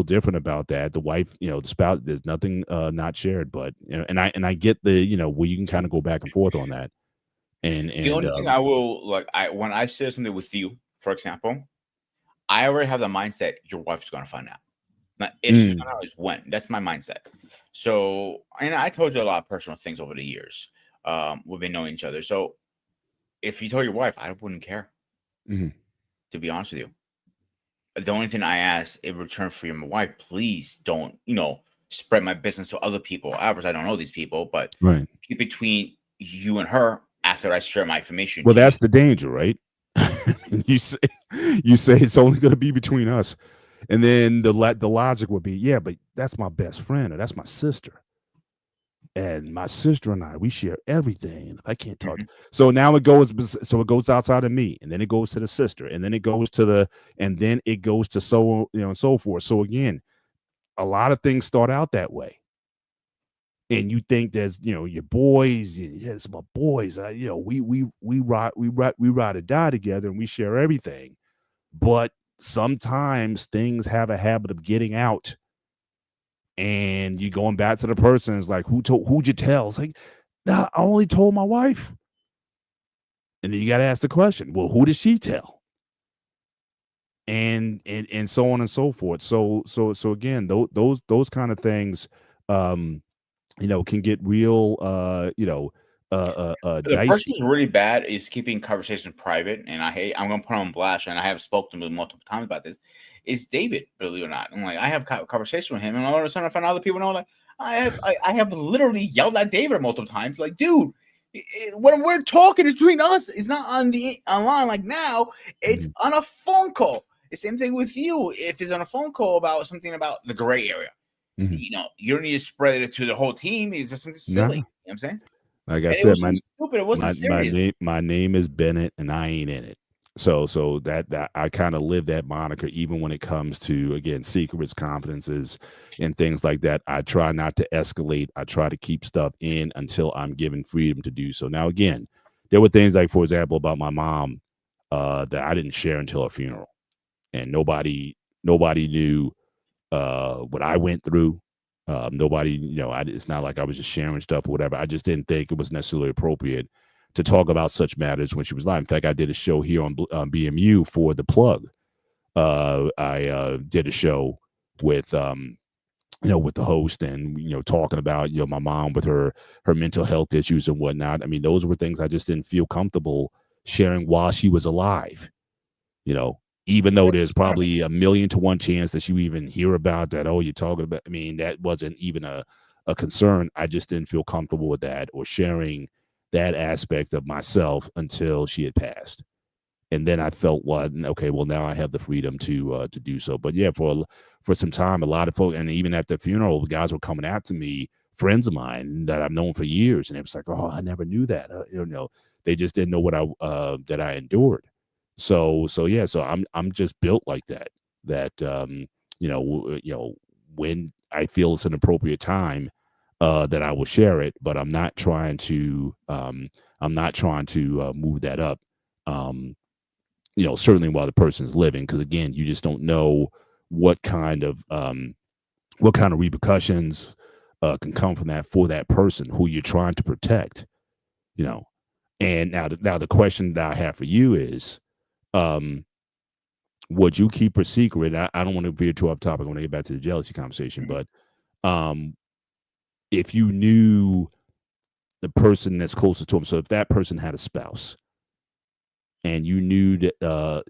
different about that. The wife, the spouse, there's nothing not shared. But and I get the where you can kind of go back and forth on that. And The only thing I will when I share something with you, for example, I already have the mindset your wife's gonna find out. Not if she's gonna know, is when. That's my mindset. So, and I told you a lot of personal things over the years. We've been knowing each other. So, if you told your wife, I wouldn't care. To be honest with you, the only thing I ask in return for your wife, please don't, spread my business to other people. Obviously, I don't know these people, but keep between you and her after I share my information. Well, that's the danger, right? you say it's only going to be between us, and then the logic would be, yeah, but that's my best friend or that's my sister, and my sister and I, we share everything. And if I can't talk, so now it goes outside of me, and then it goes to the sister, and then it goes to so and so forth. So again, a lot of things start out that way. And you think there's, your boys, it's my boys. We ride or die together, and we share everything. But sometimes things have a habit of getting out, and you going back to the person. It's like, who'd you tell? It's like, nah, I only told my wife. And then you got to ask the question, well, who did she tell? And so on and so forth. So again, those kind of things, can get real, the dicey. person who's really bad is keeping conversation private, and I'm gonna put on blast, and I have spoken to him multiple times about this. Is David, believe it or not? I'm like, I have conversation with him, and all of a sudden I find other people know, like, I have literally yelled at David multiple times, like, dude, when we're talking, it's between us. It's not online like now. It's on a phone call. The same thing with you. If it's on a phone call about something about the gray area. You don't need to spread it to the whole team. It's just something silly. You know what I'm saying? Like I said, stupid. It wasn't serious. My name is Bennett, and I ain't in it. So that I kind of live that moniker, even when it comes to, again, secrets, confidences, and things like that. I try not to escalate. I try to keep stuff in until I'm given freedom to do so. Now, again, there were things like, for example, about my mom that I didn't share until her funeral, and nobody knew what I went through. Nobody, it's not like I was just sharing stuff or whatever. I just didn't think it was necessarily appropriate to talk about such matters when she was alive. In fact, I did a show here on BMU for The Plug. I did a show with, with the host, and, talking about, my mom with her mental health issues and whatnot. I mean, those were things I just didn't feel comfortable sharing while she was alive, even though there's probably 1,000,000 to 1 chance that you even hear about that. Oh, you're talking about, I mean, that wasn't even a concern. I just didn't feel comfortable with that or sharing that aspect of myself until she had passed. And then I felt, okay, well, now I have the freedom to do so. But yeah, for some time, a lot of folks, and even at the funeral, the guys were coming out to me, friends of mine that I've known for years. And it was like, oh, I never knew that. They just didn't know what that I endured. So yeah, so I'm just built like that, when I feel it's an appropriate time, that I will share it, but I'm not trying to move that up, certainly while the person's living, because again, you just don't know what kind of repercussions can come from that for that person who you're trying to protect. And now the question that I have for you is, would you keep a secret? I don't want to veer too off topic. I want to get back to the jealousy conversation, but if you knew the person that's closest to him, so if that person had a spouse and you knew that,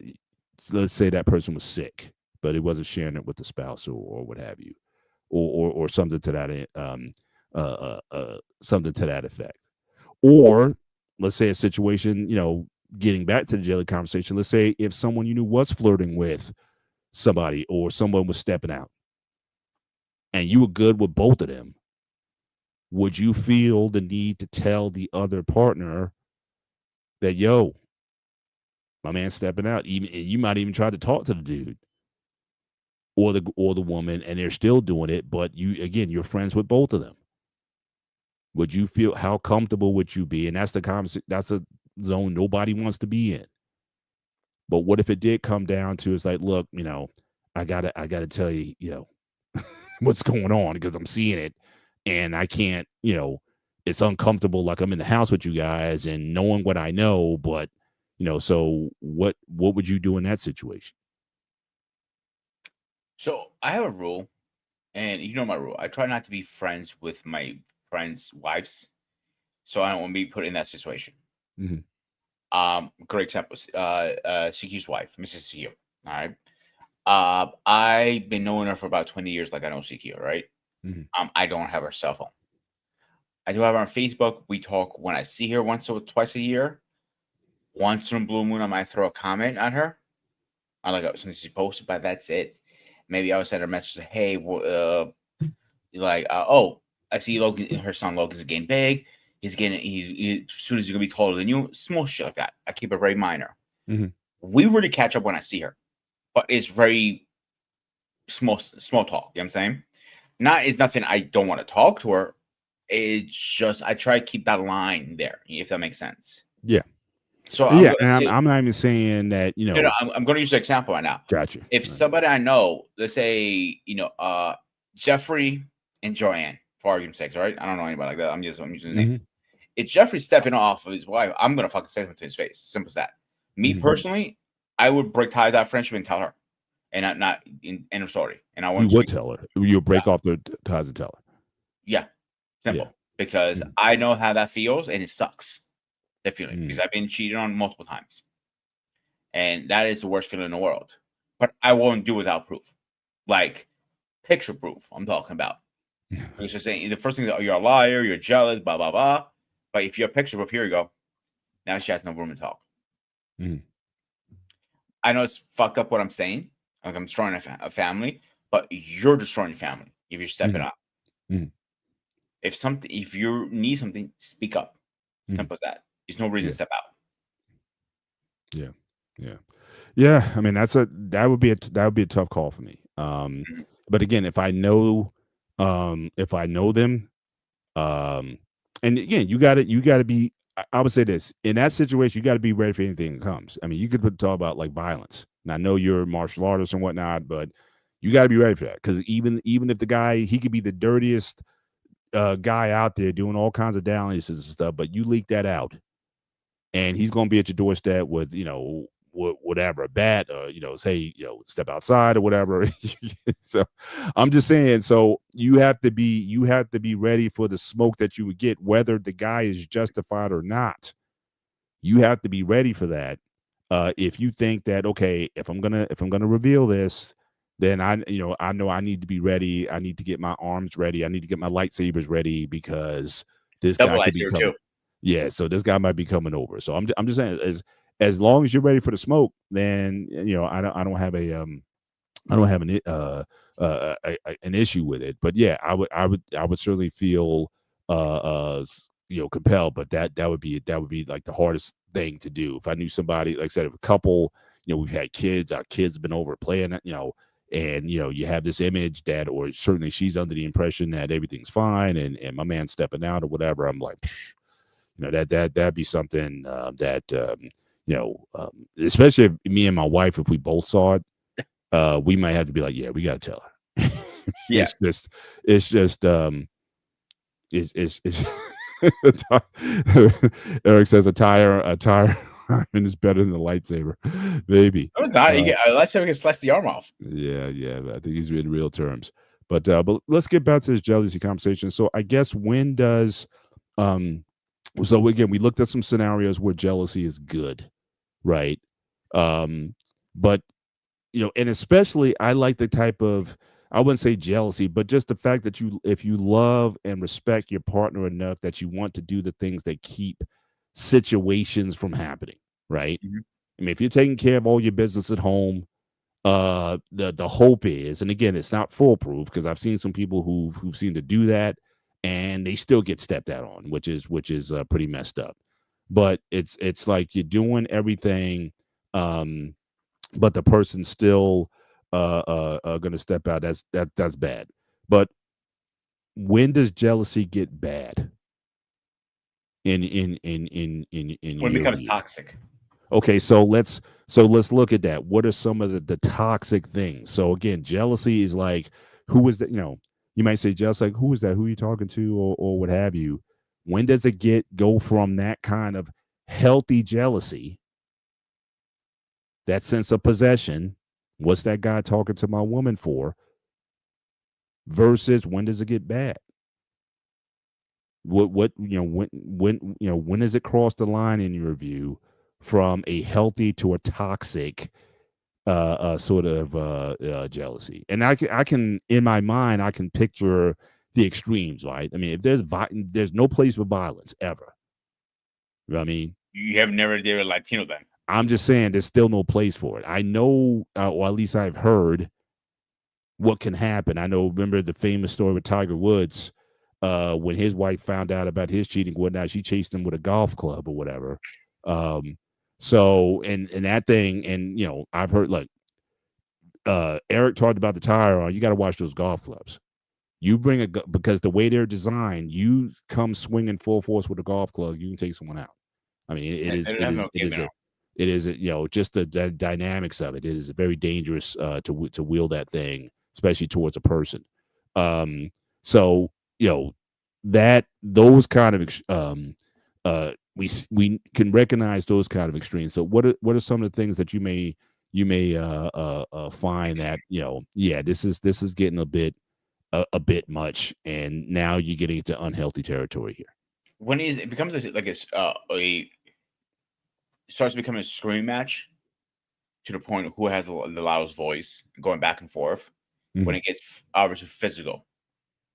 let's say that person was sick, but it wasn't sharing it with the spouse or what have you, or something to that something to that effect, or let's say a situation, getting back to the jelly conversation, let's say if someone you knew was flirting with somebody or someone was stepping out and you were good with both of them, would you feel the need to tell the other partner that, yo, my man's stepping out? Even you might even try to talk to the dude or the woman, and they're still doing it, but you're friends with both of them. Would you feel, how comfortable would you be? And that's that's a zone nobody wants to be in. But what if it did come down to, it's like, look, I gotta tell you, what's going on, because I'm seeing it and I can't, it's uncomfortable, like I'm in the house with you guys and knowing what I know, but so what would you do in that situation? So I have a rule, and you know my rule. I try not to be friends with my friends' wives, so I don't want to be put in that situation. Mhm. Great example, CQ's wife, Mrs. CQ. All right. I've been knowing her for about 20 years, like I know CQ, right? Mhm. I don't have her cell phone. I do have her on Facebook. We talk when I see her once or twice a year. Once in a blue moon, I might throw a comment on her. I like something she posted, but that's it. Maybe I would send her a message, hey, oh, I see Logan, her son Logan's getting big. He's as soon as he's gonna be taller than you. Small shit like that. I keep it very minor. Mhm. We really catch up when I see her, but it's very small talk. You know what I'm saying? It's nothing I don't want to talk to her. It's just I try to keep that line there, if that makes sense. Yeah. So Yeah, and I'm not even saying that, I'm going to use an example right now. Gotcha. If somebody I know, let's say, Jeffrey and Joanne, for argument's sake, right? I don't know anybody like that. I'm using the name. If Jeffrey's stepping off of his wife, I'm gonna fucking say something to his face. Simple as that. Me personally, I would break ties that friendship and tell her, and not and I'm sorry. And I want you would tell her. You'll break off the ties and tell her. Yeah, simple. Because I know how that feels, and it sucks. That feeling, because I've been cheated on multiple times, and that is the worst feeling in the world. But I won't do without proof, like picture proof. I'm talking about. It's just saying the first thing is, you're a liar, you're jealous, blah blah blah. But if you have picture proof, here you go. Now she has no room to talk. I know it's fucked up what I'm saying. Like I'm destroying a family, but you're destroying your family if you're stepping up. If you need something, speak up. Simple as that. There's no reason to step out. Yeah. I mean, that would be a tough call for me. But again, if I know them, and again, you gotta be. I would say this, in that situation, you got to be ready for anything that comes. I mean, you could talk about like violence. And I know you're a martial artist and whatnot, but you got to be ready for that, because even if the guy, he could be the dirtiest guy out there doing all kinds of downlies and stuff, but you leak that out, and he's going to be at your doorstep with whatever, a bat, or say step outside or whatever. So I'm just saying, so you have to be ready for the smoke that you would get, whether the guy is justified or not. You have to be ready for that. If you think that, okay, if I'm gonna reveal this, then I know I need to be ready. I need to get my arms ready. I need to get my lightsabers ready, because this guy could be coming. Yeah, so this guy might be coming over. So I'm just saying, as long as you're ready for the smoke, then I don't have an issue with it. But yeah, I would certainly feel compelled. But that would be like the hardest thing to do. If I knew somebody, like I said, if a couple, we've had kids, our kids have been over playing, and you have this image that, or certainly she's under the impression that everything's fine, and my man's stepping out or whatever. I'm like, that'd be something that especially if me and my wife, if we both saw it, we might have to be like, yeah, we got to tell her. Yeah, it's just Eric says a tire iron is better than a lightsaber. Maybe. No, it's not. Let's say we can slice the arm off. Yeah. I think he's in real terms. But let's get back to this jealousy conversation. So I guess when does so again, we looked at some scenarios where jealousy is good, right? But and especially I like the type of, I wouldn't say jealousy, but just the fact that if you love and respect your partner enough that you want to do the things that keep situations from happening, right? Mhm. I mean, if you're taking care of all your business at home, the hope is, and again, it's not foolproof because I've seen some people who seem to do that and they still get stepped out on, which is pretty messed up. But it's like you're doing everything, but the person's still going to step out. That's bad. But when does jealousy get bad? In When it your becomes view? toxic. Okay, so let's look at that. What are some of the toxic things? So again, jealousy is like, who is that? You might say jealous, like, who is that? Who are you talking to, or what have you? When does it go from that kind of healthy jealousy, that sense of possession? What's that guy talking to my woman for? Versus when does it get bad? When does it cross the line in your view from a healthy to a toxic sort of jealousy? And I can in my mind I can picture the extremes, right? I mean, if there's no place for violence ever. You know what I mean? You have never dated a Latino then. I'm just saying there's still no place for it. I know, or at least I've heard what can happen. I know, remember the famous story with Tiger Woods, when his wife found out about his cheating and whatnot, she chased him with a golf club or whatever. So, and that thing, and, I've heard, like, Eric talked about the tire on, you got to watch those golf clubs. You bring because the way they're designed, you come swinging full force with a golf club, you can take someone out. I mean, it is just the dynamics of it. It is very dangerous to wield that thing, especially towards a person. So that those kind of we can recognize those kind of extremes. So what are some of the things that you may find that this is getting a bit much, and now you're getting into unhealthy territory here. When it becomes starts becoming a screaming match to the point of who has the loudest voice, going back and forth. When it gets obviously physical,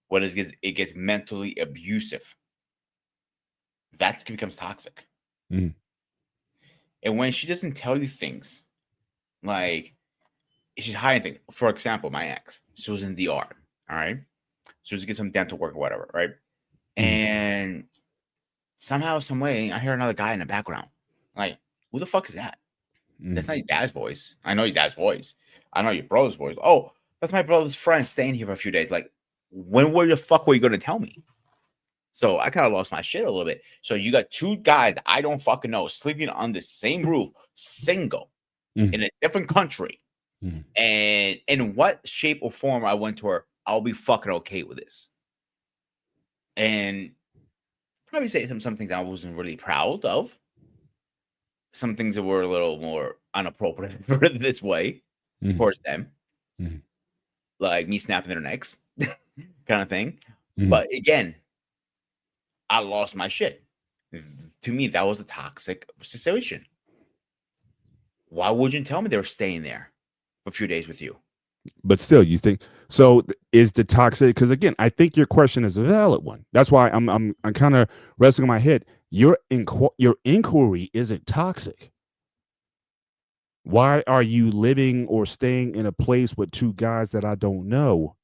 when it gets mentally abusive, that becomes toxic. And when she doesn't tell you things, like she's hiding things. For example, my ex, she was in the DR. All right, so to get some dental work or whatever, right? And somehow, some way, I hear another guy in the background. Like, who the fuck is that? That's not your dad's voice. I know your dad's voice. I know your brother's voice. Oh, that's my brother's friend staying here for a few days. Like, when the fuck were you going to tell me? So I kind of lost my shit a little bit. So you got two guys I don't fucking know sleeping on the same roof, single, in a different country. And in what shape or form I went to her, I'll be fucking okay with this. And probably say some things I wasn't really proud of. Some things that were a little more inappropriate for this way towards them. Like me snapping their necks kind of thing. But again, I lost my shit. To me, that was a toxic situation. Why wouldn't you tell me they were staying there for a few days with you? But still, you think so? Is the toxic? Because again, I think your question is a valid one. That's why I'm kind of wrestling in my head. Your inquiry isn't toxic. Why are you living or staying in a place with two guys that I don't know,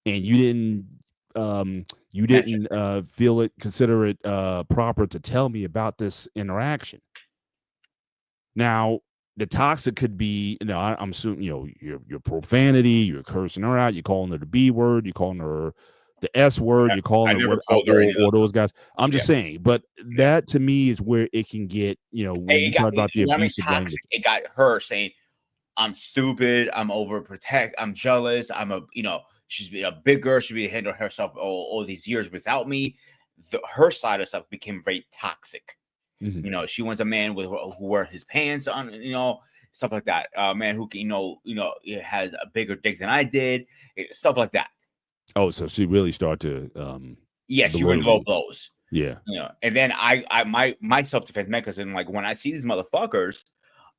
and you didn't consider it proper to tell me about this interaction? Now, the toxic could be, I'm assuming, your profanity, you're cursing her out, you're calling her the B word, you're calling her the S word, you're calling her or those guys. I'm just saying, but that to me is where it can get, when you talk about the abusive language. It got her saying, I'm stupid, I'm overprotect, I'm jealous, she's been a big girl, she's been handling herself all these years without me. her side of stuff became very toxic. Mhm. You know, she wants a man with who wear his pants on, you know, stuff like that. A man who can, has a bigger dick than I did, stuff like that. Oh, so she really started to Yeah, she went belittle low you. blows. Yeah. You know, and then my self defense mechanism, like when I see these motherfuckers,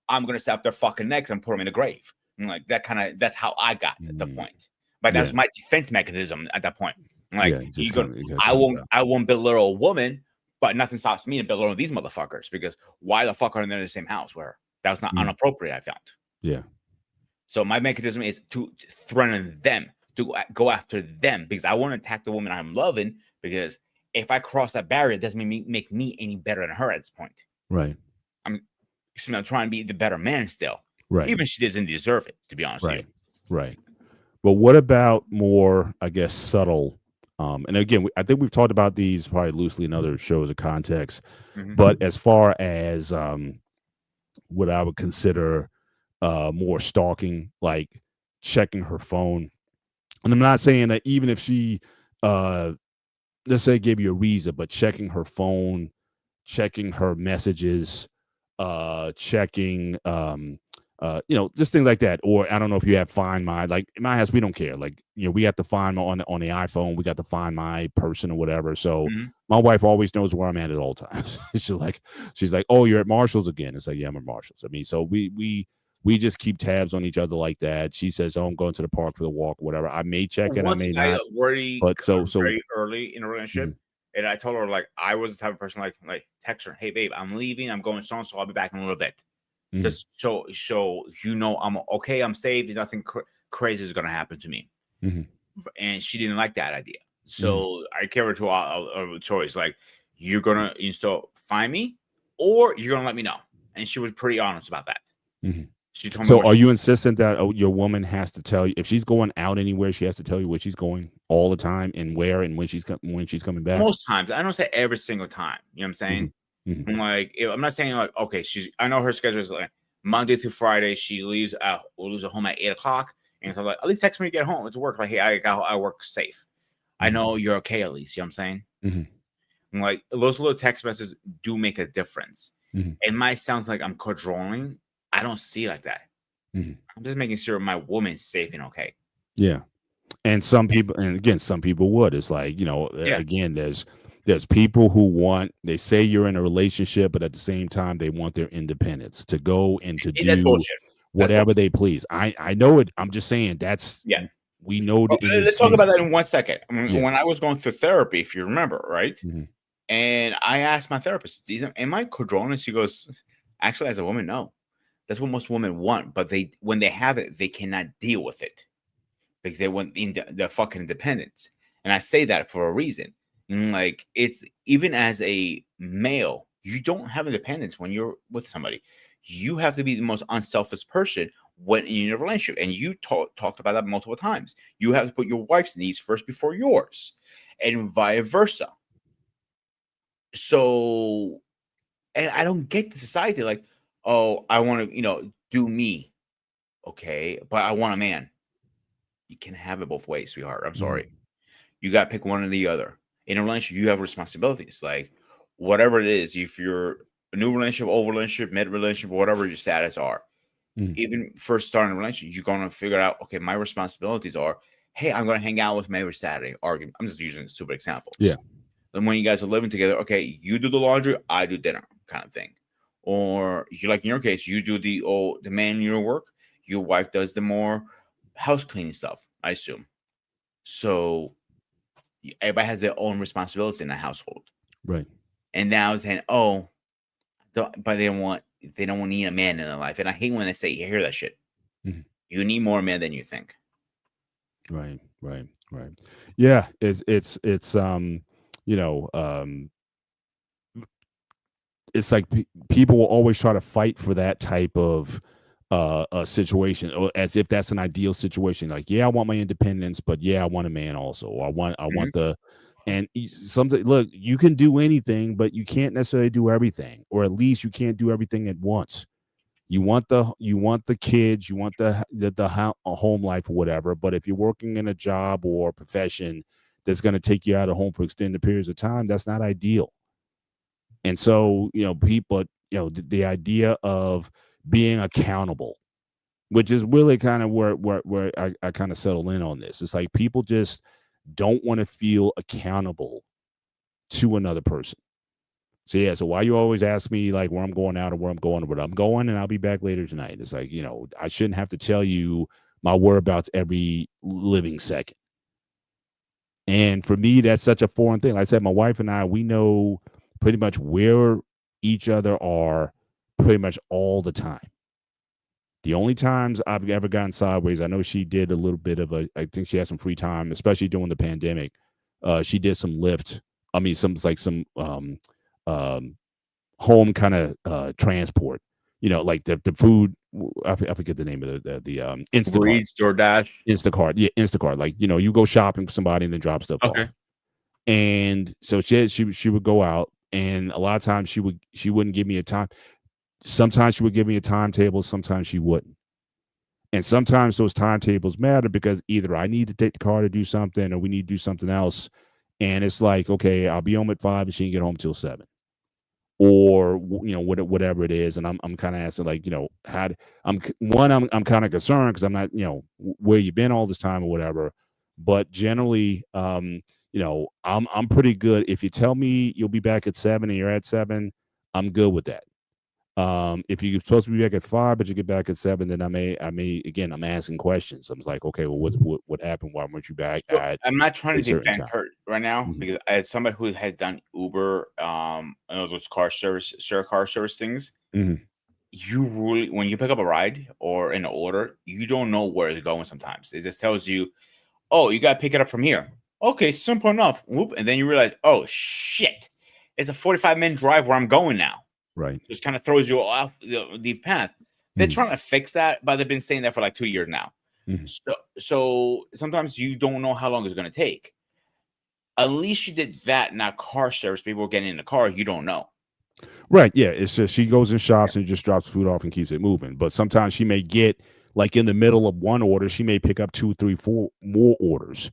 I'm gonna snap their fucking necks and put them in the grave. And like that's how I got at the Mm. point. But that was Yeah. my defense mechanism at that point. Like Yeah, you just you go, kinda- you gotta calm down. I won't belittle a woman, but nothing stops me to belittle these motherfuckers because why the fuck are they in the same house? Where that was not Mm. inappropriate, I found. Yeah. So my mechanism is to threaten them, to go after them because I want to attack the woman I'm loving. Because if I cross that barrier, it doesn't make me any better than her at this point. Right. I'm trying to be the better man still. Right. Even if she doesn't deserve it, to be honest with Right. you. Right. But what about more, I guess, subtle? And again, I think we've talked about these probably loosely in other shows of context. Mhm. But as far as what I would consider more stalking, like checking her phone, and I'm not saying that even if she, let's say, gave you a reason, but checking her phone, checking her messages, checking just things like that. Or I don't know if you have Find My, like in my house we don't care, like we have to find my on the iPhone, we got to Find My person or whatever. So Mhm. my wife always knows where I'm at all times. she's like, oh, you're at Marshall's again. It's like, yeah, I'm at Marshall's. I mean, so we just keep tabs on each other like that. She says, oh, I'm going to the park for the walk or whatever. I may check it, I may not. Already But so very early in a relationship, Mhm. and I told her like I was the type of person like text her, hey babe, I'm leaving, I'm going so I'll be back in a little bit, Mhm. just so I'm okay, I'm safe, nothing crazy is gonna happen to me. Mhm. And she didn't like that idea, so I gave her to a choice like you're gonna install Find Me or you're gonna let me know, and she was pretty honest about that. Mhm. She told me So when are you insistent that your woman has to tell you if she's going out anywhere, she has to tell you where she's going all the time and where and when she's coming back? most times, I don't say every single time, you know what I'm saying? Mhm. I'm like, I'm not saying like, okay, I know her schedule is like Monday through Friday. She leaves at home at 8 o'clock, and so I'm like, at least text me to get home. It's work. Like, hey, I work safe. I Mhm. know you're okay at least. You know what I'm saying? Mhm. I'm like, those little text messages do make a difference. Mhm. It might sound like I'm controlling. I don't see it like that. Mhm. I'm just making sure my woman's safe and okay. Yeah. And some people, and again, some people would. It's like, Yeah. again, there's people who they say you're in a relationship, but at the same time, they want their independence to go and to That's do bullshit. That's whatever bullshit. they please. I know it. I'm just saying Yeah. we know that in this Let's talk case- about that in 1 second. Yeah. When I was going through therapy, if you remember, right? Mhm. And I asked my therapist, am I controlling? She goes, actually, as a woman, no. That's what most women want. But when they have it, they cannot deal with it because they want the fucking independence. And I say that for a reason. Like, it's even as a male, you don't have independence when you're with somebody. You have to be the most unselfish person when in a relationship. And you talked about that multiple times. You have to put your wife's needs first before yours, and vice versa. So, and I don't get the society like, oh, I want to, do me. Okay. But I want a man. You can have it both ways, sweetheart. I'm sorry. Mhm. You got to pick one or the other. In a relationship, you have responsibilities. Like, whatever it is, if you're a new relationship, old relationship, mid relationship, whatever your status are, Mhm. even first starting a relationship, you're going to figure out, okay, my responsibilities are, hey, I'm going to hang out with me every Saturday. Argument. I'm just using stupid examples. Yeah. And when you guys are living together, okay, you do the laundry, I do dinner, kind of thing. Or like in your case, you do the man in your work, your wife does the more house cleaning stuff, I assume. So everybody has their own responsibilities in the household. Right. And now saying, oh, but they don't need a man in their life. And I hate when they say, you hear that shit. Mhm. You need more men than you think. Right. Yeah. It's like people will always try to fight for that type of a situation, or as if that's an ideal situation. Like, yeah, I want my independence, but yeah, I want a man also. Or I want something. Look, you can do anything, but you can't necessarily do everything, or at least you can't do everything at once. You want the kids, you want the home life or whatever. But if you're working in a job or a profession that's going to take you out of home for extended periods of time, that's not ideal. And so, people, the idea of being accountable, which is really kind of where I kind of settle in on this. It's like people just don't want to feel accountable to another person. So why you always ask me like where I'm going out or where I'm going, and I'll be back later tonight. It's like, I shouldn't have to tell you my whereabouts every living second. And for me, that's such a foreign thing. Like I said, my wife and I, we know pretty much where each other are pretty much all the time. The only times I've ever gotten sideways, I know she did a little bit of I think she had some free time, especially during the pandemic. She did some Lyft. I mean, some home kind of transport, like the food. I forget the name of the Instacart. DoorDash. Instacart. Yeah, Instacart. Like, you go shopping for somebody and then drop stuff off. And so she would go out, and a lot of times she wouldn't give me a time. Sometimes she would give me a timetable, sometimes she wouldn't. And sometimes those timetables matter because either I need to take the car to do something or we need to do something else. And it's like, okay, I'll be home at 5 and she can get home till 7. Or, whatever it is. And I'm kind of asking, like, I'm kind of concerned because I'm not, where you been all this time or whatever. But generally, I'm pretty good. If you tell me you'll be back at 7 and you're at 7, I'm good with that. If you're supposed to be back at 5, but you get back at 7, then I may again, I'm asking questions. I'm like, okay, well, what happened? Why weren't you back at? I'm not trying to defend her right now Mhm. because as somebody who has done Uber, those car service things, Mhm. you really, when you pick up a ride or an order, you don't know where it's going. Sometimes it just tells you, oh, you got to pick it up from here. Okay, simple enough. Whoop, and then you realize, oh shit, it's a 45-minute drive where I'm going now. Right. Just kind of throws you off the path. They're trying to fix that, but they've been saying that for like 2 years now. So sometimes you don't know how long it's going to take. At least you did that, not car service. People are getting in the car, you don't know. Right. Yeah. It's just she goes and shops and just drops food off and keeps it moving. But sometimes she may get like in the middle of one order, she may pick up 2, 3, 4 more orders,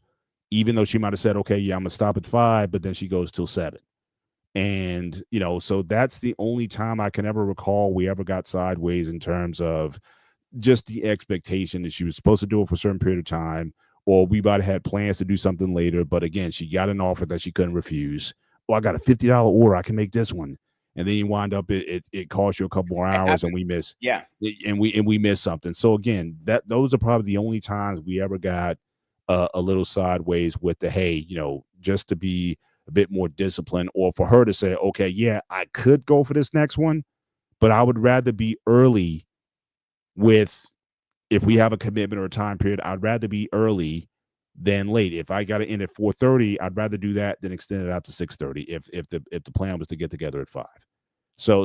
even though she might have said, okay, yeah, I'm gonna stop at 5, but then she goes till 7. And, so that's the only time I can ever recall we ever got sideways in terms of just the expectation that she was supposed to do it for a certain period of time, or we might have had plans to do something later. But again, she got an offer that she couldn't refuse. Oh, I got a $50 order. I can make this one. And then you wind up, it costs you a couple more hours and we miss. Yeah. And we miss something. So again, those are probably the only times we ever got a little sideways with the, hey, just to be a bit more disciplined, or for her to say, okay, yeah, I could go for this next one, but I would rather be early with, if we have a commitment or a time period, I'd rather be early than late. If I got to end at 4:30, I'd rather do that than extend it out to 6:30 if the plan was to get together at 5. So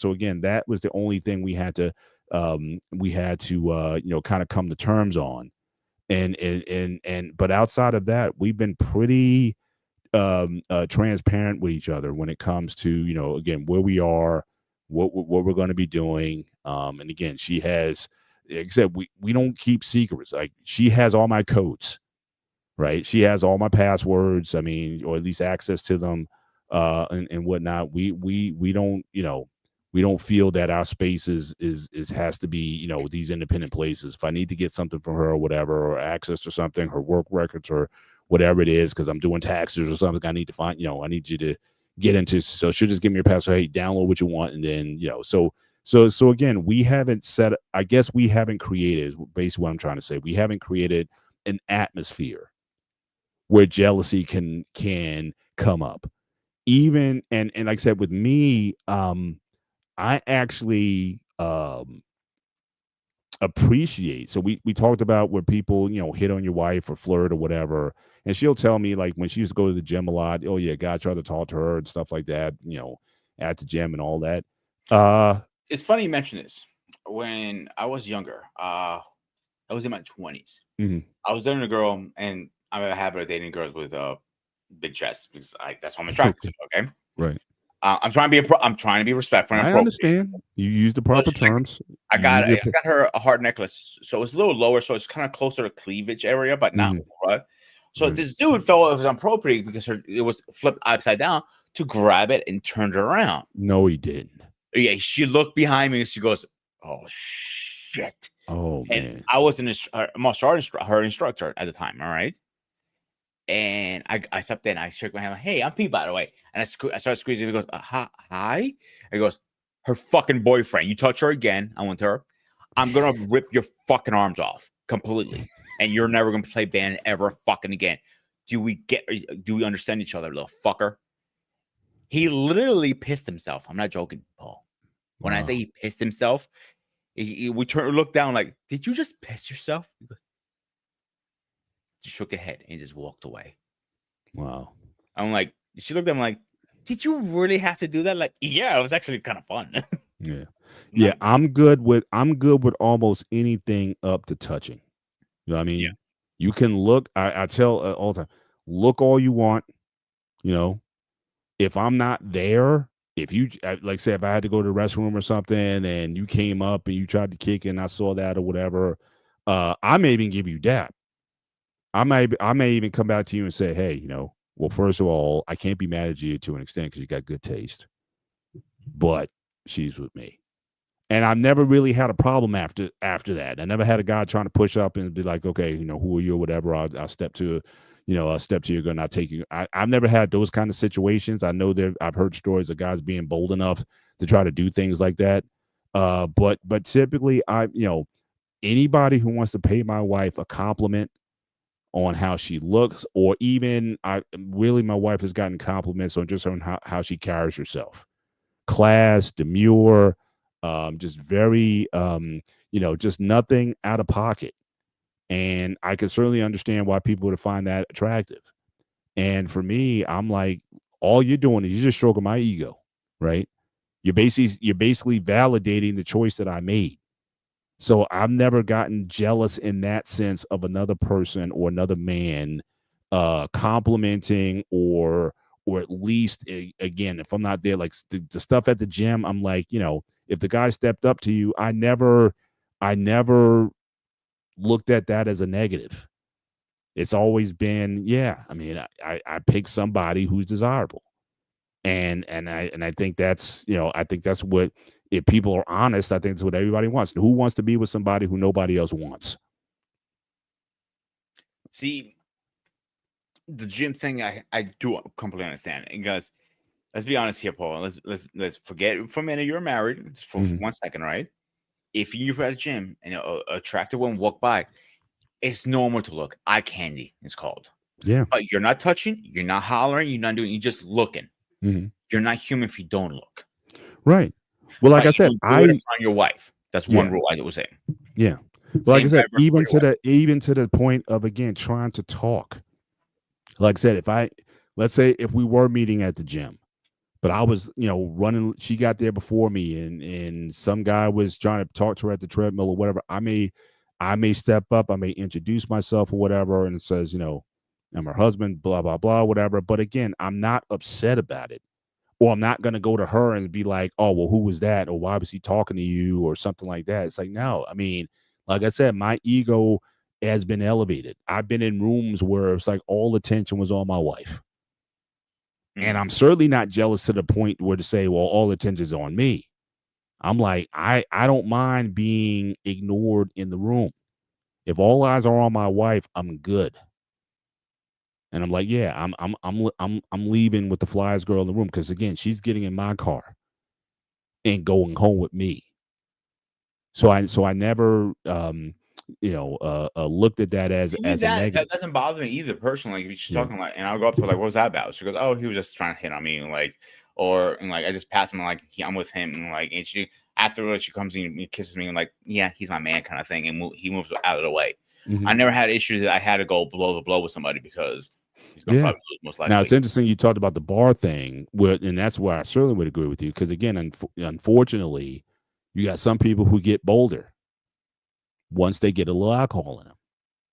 again, that was the only thing we had to kind of come to terms on. And but outside of that, we've been pretty transparent with each other when it comes to, again, where we are, what we're going to be doing. And again, she has, like I said, we don't keep secrets. Like, she has all my codes, right? She has all my passwords. I mean, or at least access to them, and whatnot. We don't, we don't feel that our space is has to be, these independent places. If I need to get something from her or whatever, or access to something, her work records or whatever it is, because I'm doing taxes or something, I need to find, I need you to get into. So she'll just give me your password. Hey, download what you want. And then, so again, we haven't I guess we haven't created, basically what I'm trying to say, we haven't created an atmosphere where jealousy can come up. Even, and like I said, with me, I actually, appreciate. So we talked about where people, hit on your wife or flirt or whatever. And she'll tell me, like, when she used to go to the gym a lot, oh yeah, God tried to talk to her and stuff like that, at the gym and all that. It's funny you mention this. When I was younger, I was in my 20s. I was dating a girl, and I have a habit of dating girls with big chests because that's what I'm attracted to. Okay, right. I'm trying to be respectful. And I understand. You use the proper terms. I got her a heart necklace, so it's a little lower, so it's kind of closer to cleavage area, but not. So Right. this dude felt it was inappropriate because it was flipped upside down to grab it and turned it around. No, he didn't. Yeah, she looked behind me and she goes, "Oh shit!" Oh And man. I was her instructor at the time. All right. And I stepped in. I shook my hand like, "Hey, I'm Pete, by the way." And I started squeezing. He goes, "Hi." He goes, "Her fucking boyfriend. You touch her again." I went to her. "I'm gonna rip your fucking arms off completely, and you're never gonna play band ever fucking again." Do we understand each other, little fucker? He literally pissed himself. I'm not joking, Paul. When I Wow. say he pissed himself, we looked down like, "Did you just piss yourself?" He goes, just shook her head and just walked away. Wow. I'm like, she looked at him like, "Did you really have to do that?" Like, yeah, it was actually kind of fun. Yeah. Yeah, I'm good with almost anything up to touching. You know what I mean? Yeah. You can look, I tell all the time, look all you want, you know. If I'm not there, if you like say if I had to go to the restroom or something and you came up and you tried to kick and I saw that or whatever, I may even give you that. I may even come back to you and say, "Hey, you know, well, first of all, I can't be mad at you to an extent because you got good taste, but she's with me." And I've never really had a problem after that. I never had a guy trying to push up and be like, "Okay, you know, who are you or whatever. I'll step to, you know, I'll step to your gun. I'll take you." I've never had those kind of situations. I know I've heard stories of guys being bold enough to try to do things like that. But typically, anybody who wants to pay my wife a compliment on how she looks, or even my wife has gotten compliments on just on how she carries herself, class, demure, just very, just nothing out of pocket. And I can certainly understand why people would find that attractive. And for me, I'm like, all you're doing is you're just stroking my ego, right? You're basically validating the choice that I made. So I've never gotten jealous in that sense of another person or another man complimenting or at least again, if I'm not there, like the stuff at the gym, I'm like, if the guy stepped up to you, I never looked at that as a negative. It's always been, yeah, I mean, I pick somebody who's desirable. And I think that's, I think that's what, if people are honest, I think that's what everybody wants. Who wants to be with somebody who nobody else wants? See, the gym thing, I do completely understand. Because let's be honest here, Paul. Let's forget for a minute you're married for 1 second, right? If you're at a gym and an attractive woman walk by, it's normal to look. Eye candy, it's called. Yeah. But you're not touching, you're not hollering, you're not doing, you're just looking. Mm-hmm. You're not human if you don't look. Right. Well, like I said, do it in front of your wife. That's one rule I was saying. Yeah. Well, like I said, even to the point of, again, trying to talk. Like I said, let's say if we were meeting at the gym, but I was, running, she got there before me and some guy was trying to talk to her at the treadmill or whatever. I may step up, I may introduce myself or whatever, and it says, I'm her husband, blah, blah, blah, whatever. But again, I'm not upset about it. Or I'm not going to go to her and be like, "Oh, well, who was that?" Or "Why was he talking to you?" Or something like that. It's like, no, I mean, like I said, my ego has been elevated. I've been in rooms where it's like all attention was on my wife. And I'm certainly not jealous to the point where to say, well, all attention is on me. I'm like, I don't mind being ignored in the room. If all eyes are on my wife, I'm good. And I'm like, yeah, I'm leaving with the flyest girl in the room because again, she's getting in my car and going home with me. So I never looked at that as a negative. That doesn't bother me either personally. Like, she's talking like, and I'll go up to her like, "What was that about?" She goes, "Oh, he was just trying to hit on me," and like, and like I just pass him like I'm with him, and like, and she afterwards she comes in and kisses me and like, yeah, he's my man kind of thing, and he moves out of the way. I never had issues that I had to go blow to blow with somebody because he's going to probably lose most likely. Now it's interesting you talked about the bar thing, and that's where I certainly would agree with you because again, unfortunately, you got some people who get bolder once they get a little alcohol in them.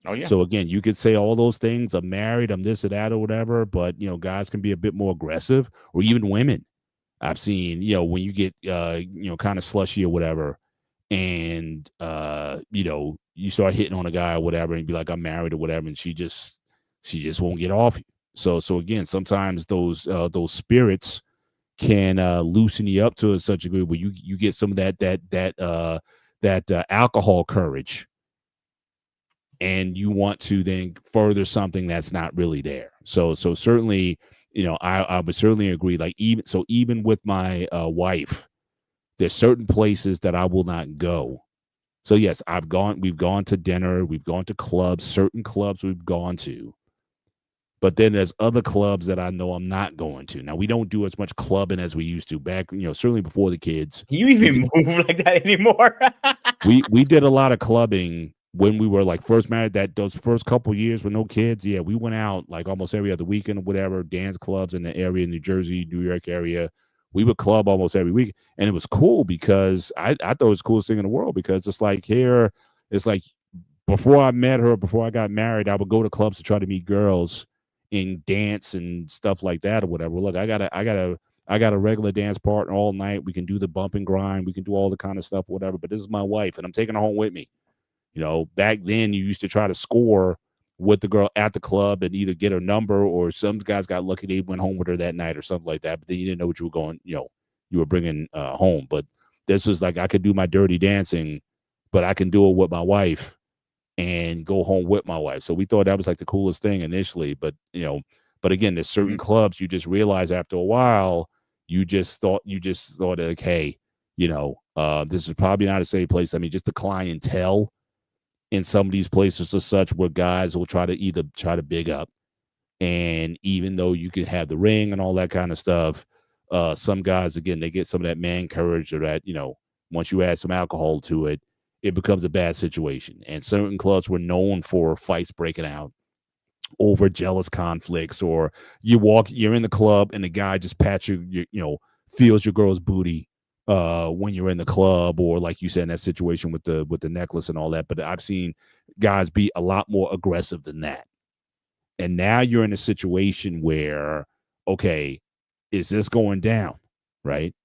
Oh yeah. So again, you could say all those things. I'm married. I'm this or that or whatever. But guys can be a bit more aggressive, or even women. I've seen when you get kind of slushy or whatever, and you start hitting on a guy or whatever, and be like, "I'm married" or whatever, and she just She just won't get off you. So again, sometimes those spirits can loosen you up to such a degree where you get some of that alcohol courage, and you want to then further something that's not really there. So certainly, I would certainly agree. Like even with my wife, there's certain places that I will not go. So yes, we've gone to dinner, we've gone to clubs, certain clubs we've gone to. But then there's other clubs that I know I'm not going to. Now we don't do as much clubbing as we used to back, certainly before the kids. You even move like that anymore? we did a lot of clubbing when we were like first married. That those first couple years with no kids, yeah, we went out like almost every other weekend or whatever. Dance clubs in the area, New Jersey, New York area. We would club almost every week, and it was cool because I thought it was the coolest thing in the world because it's like here, it's like before I met her, before I got married, I would go to clubs to try to meet girls and dance and stuff like that or whatever. Look, I got a regular dance partner all night. We can do the bump and grind. We can do all the kind of stuff, whatever. But this is my wife, and I'm taking her home with me. Back then you used to try to score with the girl at the club and either get her number, or some guys got lucky they went home with her that night or something like that. But then you didn't know what you were going, you were bringing home. But this was like I could do my dirty dancing, but I can do it with my wife and go home with my wife. So we thought that was like the coolest thing initially. But again, there's certain clubs you just realize after a while, you just thought like, hey, this is probably not a safe place. I mean, just the clientele in some of these places are such where guys will try to big up. And even though you can have the ring and all that kind of stuff, some guys, again, they get some of that man courage, or that, once you add some alcohol to it, it becomes a bad situation. And certain clubs were known for fights breaking out over jealous conflicts, or you're in the club and the guy just pats feels your girl's booty when you're in the club, or like you said in that situation with the necklace and all that. But I've seen guys be a lot more aggressive than that. And now you're in a situation where, okay, is this going down? Right?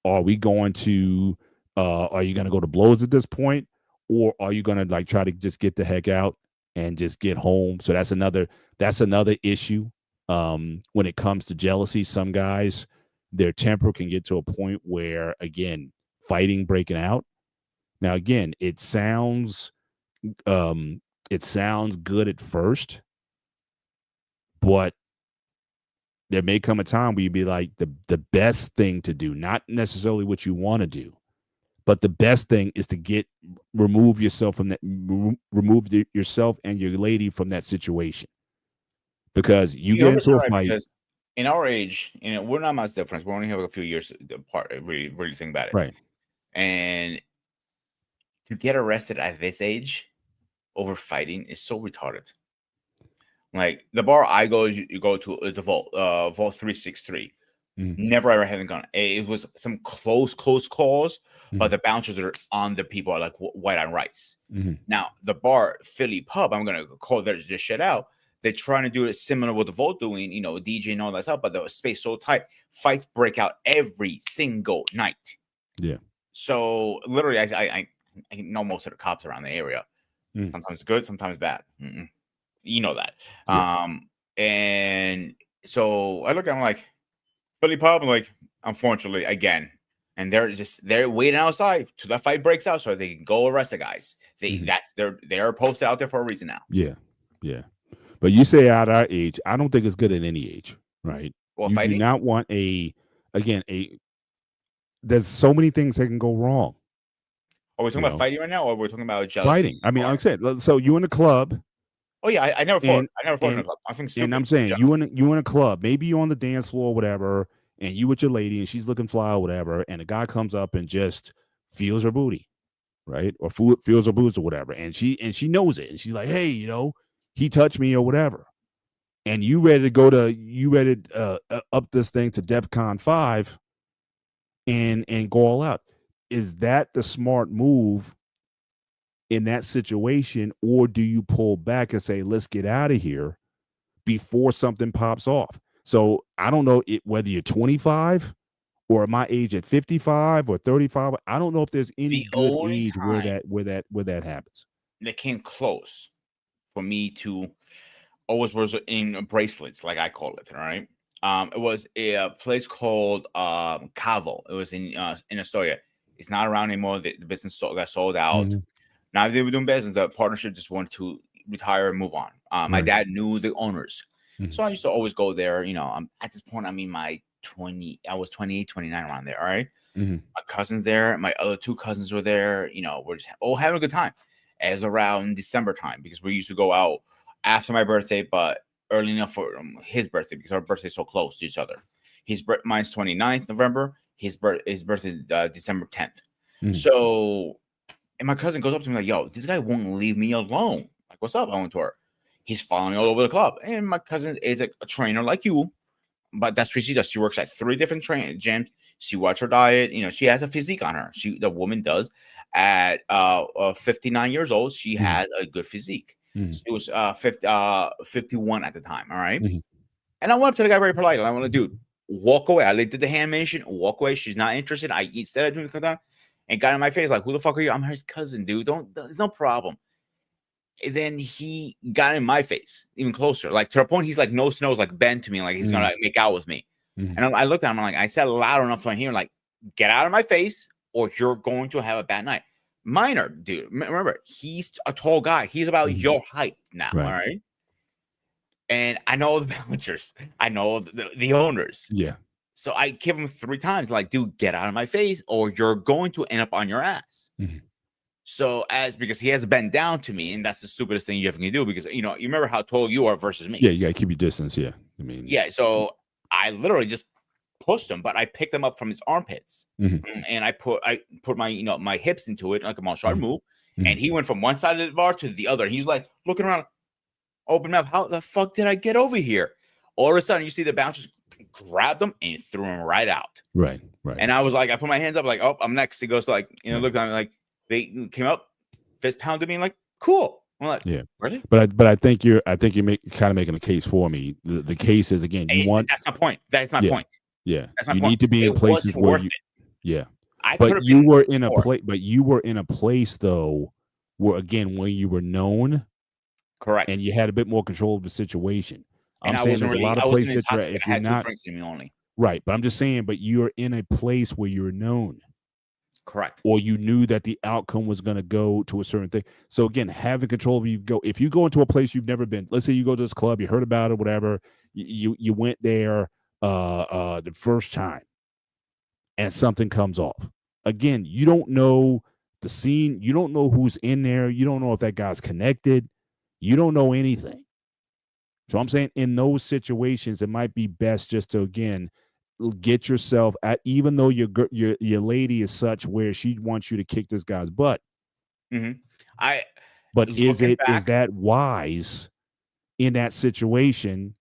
Are we going to are you going to go to blows at this point, or are you going to like try to just get the heck out and just get home? So that's another issue. When it comes to jealousy, some guys, their temper can get to a point where, again, fighting breaking out. Now, again, it sounds good at first, but there may come a time where you'd be like, the best thing to do, not necessarily what you want to do, but the best thing is to remove yourself from that, remove yourself and your lady from that situation, because you get into a fight. Because in our age, we're not much different. We only have a few years apart. Really, really think about it. Right. And to get arrested at this age over fighting is so retarded. Like the bar I go to is the Vault 363. Never ever having gone. It was some close calls, but the bouncers are on the people are like white on rice. Now the bar Philly Pub, I'm gonna call this shit out. They're trying to do it similar with the Vault doing, DJ and all that stuff, but the space so tight, fights break out every single night. Yeah. So literally, I know most of the cops around the area. Sometimes good, sometimes bad. You know that. Yeah. And so I look at them like, Philly Pub, I'm like, unfortunately, again, and they're waiting outside till that fight breaks out so they can go arrest the guys. They're posted out there for a reason now. Yeah. But you say at our age, I don't think it's good at any age, right? Well, you do not want there's so many things that can go wrong. Are we talking about fighting right now, or we're talking about jealousy? Fighting. I mean, I'm saying, so you in a club. Oh yeah, I never fought. I never fought in a club. I think. And I'm saying you in a club, maybe you on the dance floor, or whatever, and you with your lady, and she's looking fly or whatever, and a guy comes up and just feels her booty, right, or feels her boobs or whatever, and she knows it, and she's like, hey, he touched me or whatever, and you ready to up this thing to DEFCON 5 and go all out. Is that the smart move in that situation, or do you pull back and say, let's get out of here before something pops off? So I don't know whether you're 25 or my age at 55 or 35. I don't know if there's any good age where that happens. They came close for me to always was in bracelets, like I call it. All right. It was a place called Cavo. It was in Astoria. It's not around anymore. The business got sold out. Mhm. Now they were doing business. The partnership just wanted to retire and move on. My Right. dad knew the owners, Mhm. so I used to always go there. At this point, I'm in my 20. I was 28, 29 around there. All right. Mhm. My cousins there. My other two cousins were there. We're just all having a good time. It was around December time because we used to go out after my birthday, but early enough for his birthday because our birthday's so close to each other. Mine's 29th November. His birthday December 10th. Mhm. So, and my cousin goes up to me like, "Yo, this guy won't leave me alone." Like, "What's up?" I went to her. He's following me all over the club, and my cousin is a trainer like you, but that's what she does. She works at 3 different gyms. She watches her diet. She has a physique on her. The woman does. At 59 years old, she Mhm. has a good physique. Mhm. She was 51 at the time. All right. Mhm. And I went up to the guy very polite. I went, "Dude, walk away." I did the animation, walk away. She's not interested. I instead of doing that and got in my face like, "Who the fuck are you?" "I'm his cousin, dude. There's no problem." And then he got in my face even closer, like to the point he's like nose to nose, like bend to me, like he's gonna make out with me. Mhm. And I looked at him, I'm like, I said loud enough so I hear, like, "Get out of my face, or you're going to have a bad night." Minor, dude. Remember, he's a tall guy. He's about Mhm. your height now. Right. All right. And I know the balancers, I know the owners. Yeah. So I give him 3 times, like, "Dude, get out of my face, or you're going to end up on your ass." Mhm. So because he has bent down to me, and that's the stupidest thing you ever can do because you remember how tall you are versus me. Yeah, you gotta keep your distance. Yeah. I mean, Yeah. So I literally just pushed him, but I picked him up from his armpits, Mhm. and I put my my hips into it like a martial art Mhm. move, Mhm. and he went from one side of the bar to the other. He was like looking around, open mouth. How the fuck did I get over here? All of a sudden, you see the bouncers grabbed him and threw him right out. Right. Right. And I was like, I put my hands up, like, "Oh, I'm next." He goes like, Right. looked at me like they came up, fist pounded me, like, "Cool." I'm like, Yeah. "Really?" But I think you're kind of making a case for me. The case is again, you want That's my point. That's my yeah, point. yeah. That's my You point. need to be in It places wasn't where worth you it. yeah. I could But have you been were in a more. place though where again when you were known Correct. and you had a bit more control of the situation. And I'm saying there's a lot of I wasn't places that intoxicated. if I you're had 2 not drinks in me only. right, but I'm just saying, but you're in a place where you're known Correct. or you knew that the outcome was going to go to a certain thing. So again, having control of if you go into a place you've never been, let's say you go to this club, you heard about it, whatever, you went there the first time and something comes off. Again, you don't know the scene, you don't know who's in there, you don't know if that guy's connected, you don't know anything. So I'm saying in those situations, it might be best just to again get yourself at, even though your lady is such where she wants you to kick this guy's butt. Mhm. I But looking is back, that wise in that situation?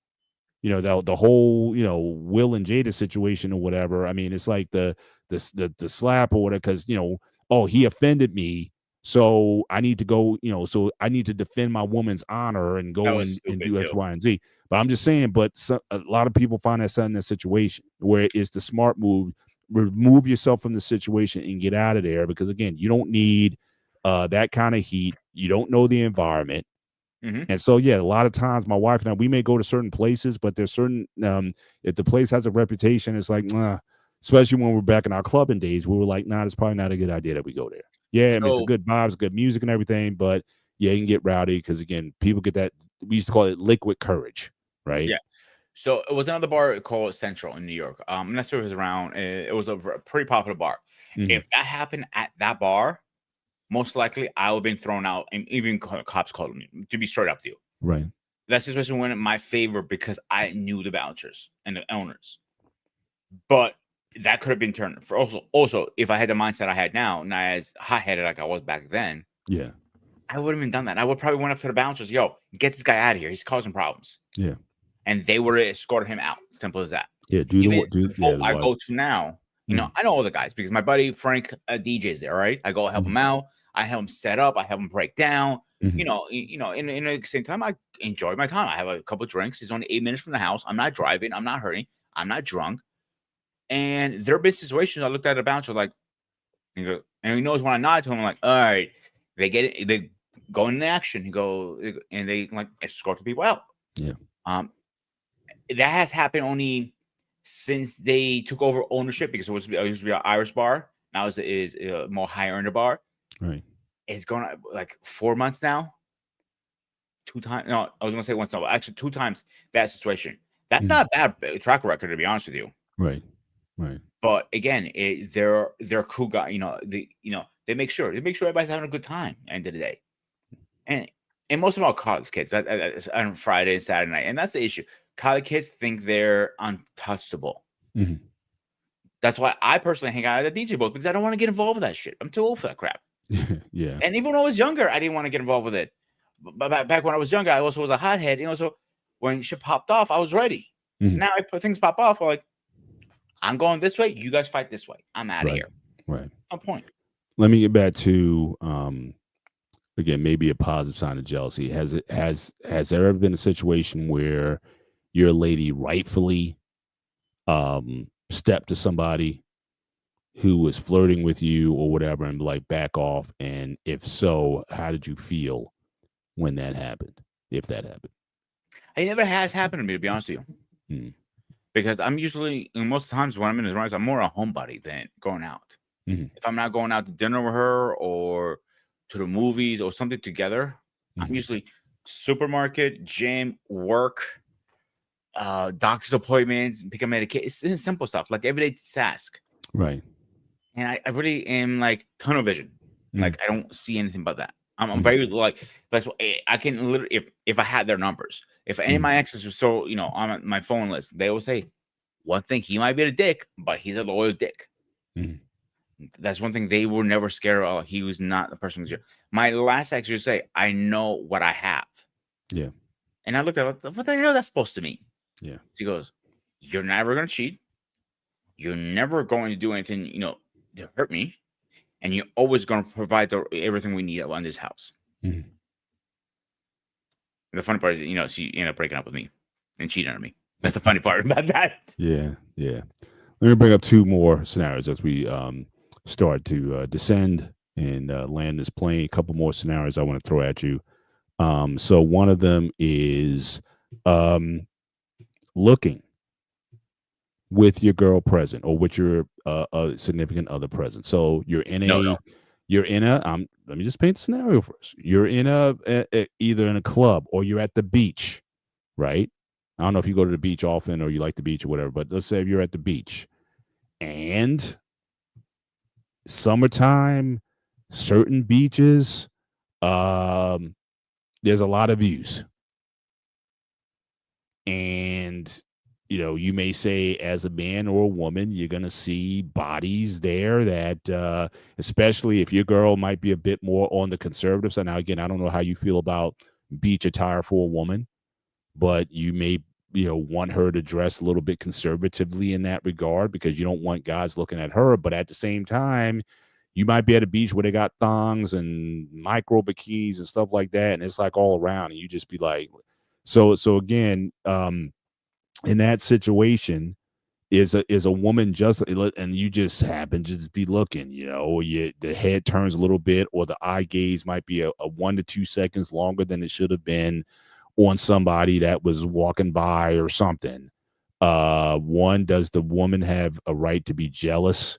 The whole Will and Jada situation or whatever. I mean, it's like the slap or whatever because oh, he offended me, so I need to go. So I need to defend my woman's honor and that go was and stupid do X, too. Y, and Z. But I'm just saying. But a lot of people find themselves in that situation where it's the smart move. Remove yourself from the situation and get out of there because again, you don't need that kind of heat. You don't know the environment. Mhm. And so, yeah, a lot of times my wife and I, we may go to certain places, but there's certain, if the place has a reputation, it's like, nah, especially when we're back in our clubbing days, we were like, nah, it's probably not a good idea that we go there. Yeah, I mean, it's a So good vibes, good music and everything, but yeah, you can get rowdy because again, people get that, we used to call it liquid courage, right? yeah. So it was another bar called Central in New York. I'm not sure if it was around. It was a pretty popular bar. Mhm. If that happened at that bar, most likely I would have been thrown out, and even cops called me. To be straight up to you, Right. that situation went in my favor because I knew the bouncers and the owners. But that could have been turned for also if I had the mindset I had now, not as hot headed like I was back then, Yeah. I wouldn't have done that. I would probably went up to the bouncers, "Yo, get this guy out of here. He's causing problems." Yeah. And they would have escorted him out. Simple as that. Yeah. Even the Yeah. folk I go to now, Mhm. I know all the guys because my buddy Frank DJs there, right? I go help him Mhm. out. I help him set up. I help him break down. Mhm. In the same time, I enjoy my time. I have a couple drinks. It's only 8 minutes from the house. I'm not driving. I'm not hurting. I'm not drunk. And there have been situations I looked at a bouncer like, and he knows when I nod to him, I'm like, all right, they get it, they go into action. He go and they like escort the people out. Yeah. That has happened only since they took over ownership, because it used to be an Irish bar. Now is a more high earner bar. Right. It's going on like 4 months now. 2 times. No, I was gonna say once. No, actually 2 times that situation. That's Mhm. not a bad track record, to be honest with you. Right. Right. But again, they're cool guy. They make sure everybody's having a good time. At the end of the day, and most of them are college kids on Friday and Saturday night, and that's the issue. College kids think they're untouchable. Mhm. That's why I personally hang out at the DJ booth, because I don't want to get involved with that shit. I'm too old for that crap. Yeah. And even when I was younger, I didn't want to get involved with it. But back when I was younger, I also was a hothead. So when shit popped off, I was ready. Mhm. Now I put things pop off. I'm like, I'm going this way. You guys fight this way. I'm out of Right. here. Right. No point. Let me get back to again, maybe a positive sign of jealousy. Has there ever been a situation where your lady rightfully stepped to somebody who was flirting with you or whatever and like back off? And if so, how did you feel when that happened? If that happened? It never has happened to me, to be honest with you. Mm. Because I'm usually, most times when I'm in the runs, I'm more a homebody than going out. Mhm. If I'm not going out to dinner with her or to the movies or something together, I'm Mhm. usually supermarket, gym, work, doctor's appointments, pick up medication. It's simple stuff, like everyday task. Right. And I really am like tunnel vision. Mhm. Like I don't see anything but that. I'm Mhm. very like that's what I can literally, if I had their numbers, if any of Mhm. my exes were still on my phone list, they will say one thing: he might be a dick, but he's a loyal dick. Mhm. That's one thing they were never scared of. He was not the person who's my last ex would say, I know what I have. Yeah. And I looked at it, what the hell is that supposed to mean? Yeah. She goes, you're never gonna cheat. You're never going to do anything, to hurt me. And you're always going to provide everything we need on this house. Mhm. The funny part is, she ended up breaking up with me and cheating on me. That's the funny part about that. Yeah. Yeah. Let me bring up 2 more scenarios as we start to descend and land this plane. A couple more scenarios I want to throw at you. So one of them is looking with your girl present or with your significant other present. So you're in No. a let me just paint the scenario first. You're in either in a club or you're at the beach, right? I don't know if you go to the beach often or you like the beach or whatever, but let's say you're at the beach and summertime, certain beaches, there's a lot of views. And you may say as a man or a woman, you're going to see bodies there that especially if your girl might be a bit more on the conservative side. Now, again, I don't know how you feel about beach attire for a woman, but you may want her to dress a little bit conservatively in that regard because you don't want guys looking at her. But at the same time, you might be at a beach where they got thongs and micro bikinis and stuff like that, and it's like all around, and you just be like, so again, in that situation, is a woman just and you just happen to just be looking, the head turns a little bit or the eye gaze might be a 1 to 2 seconds longer than it should have been on somebody that was walking by or something. One, does the woman have a right to be jealous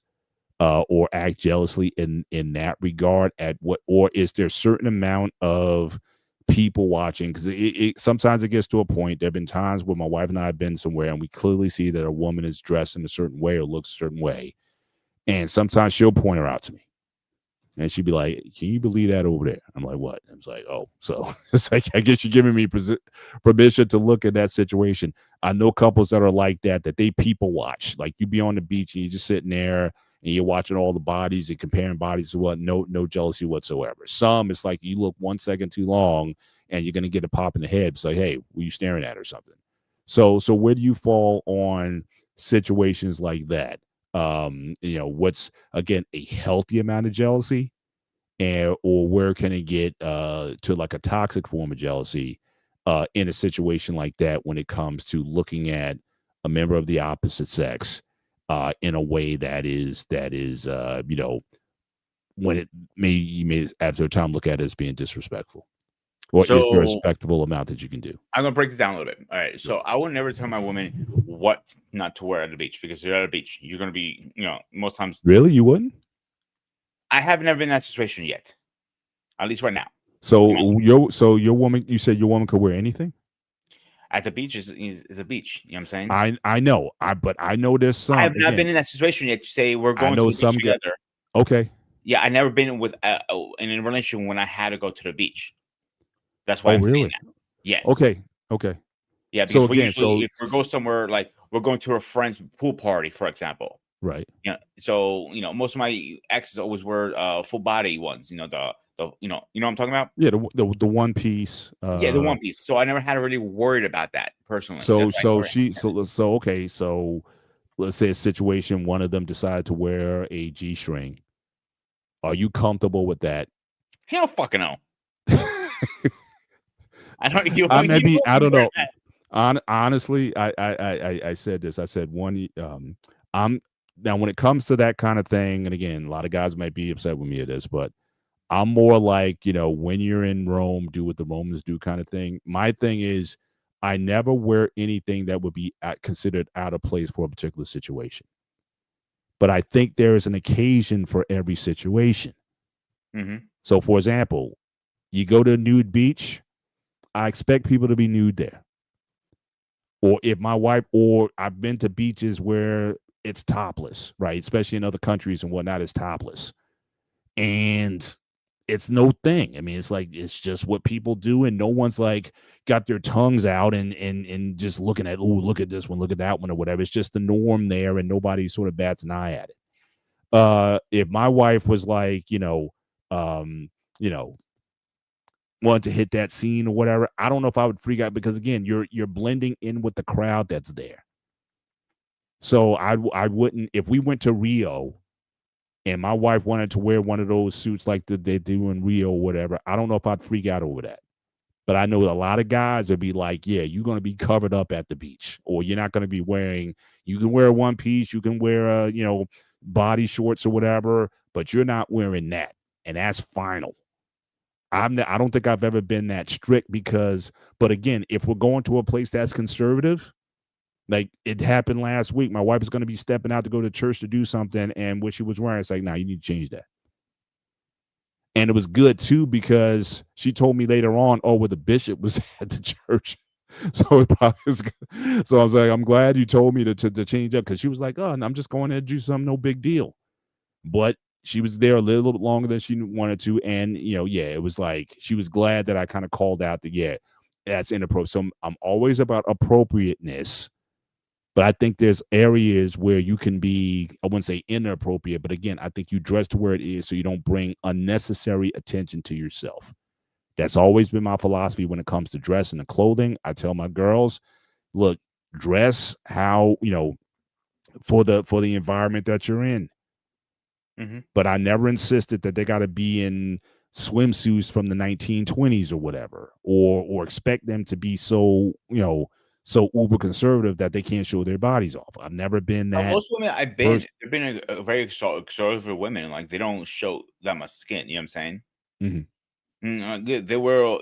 or act jealously in that regard? Or is there a certain amount of people watching? Because it sometimes it gets to a point. There have been times where my wife and I have been somewhere and we clearly see that a woman is dressed in a certain way or looks a certain way, and sometimes she'll point her out to me. And she'd be like, can you believe that over there? I'm like, what? I was like, oh, so it's like, I guess you're giving me permission to look at that situation. I know couples that are like that they people watch. Like you be on the beach and you're just sitting there and you're watching all the bodies and comparing bodies to what, no jealousy whatsoever. Some, it's like you look 1 second too long and you're going to get a pop in the head. It's like, hey, were you staring at or something? So where do you fall on situations like that? What's again a healthy amount of jealousy, or where can it get to like a toxic form of jealousy in a situation like that when it comes to looking at a member of the opposite sex in a way that is when you may after a time look at it as being disrespectful. Or is there a So respectable amount that you can do? I'm gonna break this down a little bit. All right. So I would never tell my woman what not to wear at the beach because you're at a beach. You're gonna be, most times Really, you wouldn't? I have never been in that situation yet. At least right now. So your woman, you said your woman could wear anything? At the beach is a beach. You know what I'm saying? I know, but I know there's I some have not been again. in that situation yet to say we're I going know to the beach some get together. okay. Yeah, I never been with in a relationship when I had to go to the beach. That's why Oh, I'm saying really? that. Yes. Okay, okay. Yeah, So because we again, usually, if we go somewhere like we're going to a friend's pool party, for example. right. Yeah. So most of my exes always wear full body ones. You know what I'm talking about? Yeah, the one piece. Yeah, the one piece. So I never had to really worried about that personally. So That's why I so never. she so okay. So let's say a situation, one of them decided to wear a G-string. Are you comfortable with that? Hell, fucking no. I don't. You, I you maybe I won't don't wear know. that. Honestly, I said this. I said one. I'm now when it comes to that kind of thing, and again, a lot of guys might be upset with me at this, but I'm more like when you're in Rome, do what the Romans do, kind of thing. My thing is, I never wear anything that would be considered out of place for a particular situation. But I think there is an occasion for every situation. Mm-hmm. So, for example, you go to a nude beach. I expect people to be nude there. Or if my wife, or I've been to beaches where it's topless, right? Especially in other countries and whatnot, it's topless. And it's no thing. I mean, it's like it's just what people do, and no one's like got their tongues out and just looking at, oh, look at this one, look at that one, or whatever. It's just the norm there, and nobody sort of bats an eye at it. If my wife was like, um, you know, wanted to hit that scene or whatever, I don't know if I would freak out because again, you're blending in with the crowd that's there. So I wouldn't if we went to Rio and my wife wanted to wear one of those suits like they do in Rio or whatever. I don't know if I'd freak out over that. But I know a lot of guys would be like, yeah, you're going to be covered up at the beach, or you're not going to be wearing, you can wear one piece, you can wear, body shorts or whatever, but you're not wearing that. And that's final. I don't think I've ever been that strict but again, if we're going to a place that's conservative, like it happened last week, my wife is going to be stepping out to go to church to do something. And what she was wearing, it's like, nah, you need to change that. And it was good too because she told me later on, oh, well, the bishop was at the church. So it probably was good. So I was like, I'm glad you told me to change up because she was like, oh, I'm just going to do something, no big deal. But she was there a little bit longer than she wanted to. And, yeah, it was like she was glad that I kind of called out that, yeah, that's inappropriate. So I'm always about appropriateness. But I think there's areas where you can be, I wouldn't say inappropriate, but again, I think you dress to where it is so you don't bring unnecessary attention to yourself. That's always been my philosophy when it comes to dressing and clothing. I tell my girls, look, dress how, for the environment that you're in. Mm-hmm. But I never insisted that they got to be in swimsuits from the 1920s or whatever, or expect them to be so, so uber conservative that they can't show their bodies off. I've never been that. Most women they've been a very conservative women. Like they don't show that much skin. You know what I'm saying? Mm-hmm. They wear,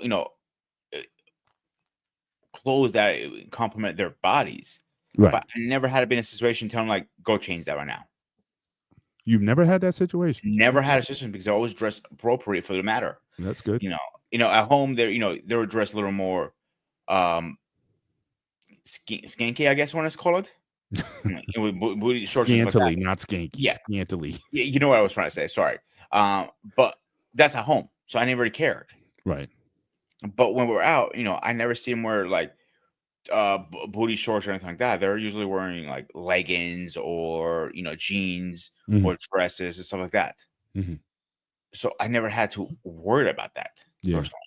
clothes that complement their bodies. Right. But I never had to be in a situation telling them like, go change that right now. You've never had that situation? Never had a situation because I always dress appropriate for the matter. That's good. At home they were dressed a little more skanky, I guess, when it's called. With booty shorts, scantily, like not skanky. Yeah, scantily. Yeah, you know what I was trying to say. Sorry, but that's at home, so I never really cared. Right. But when we're out, I never see them wear like booty shorts or anything like that. They're usually wearing like leggings or jeans or dresses and stuff like that. Mm-hmm. So I never had to worry about that. Yeah. Personally.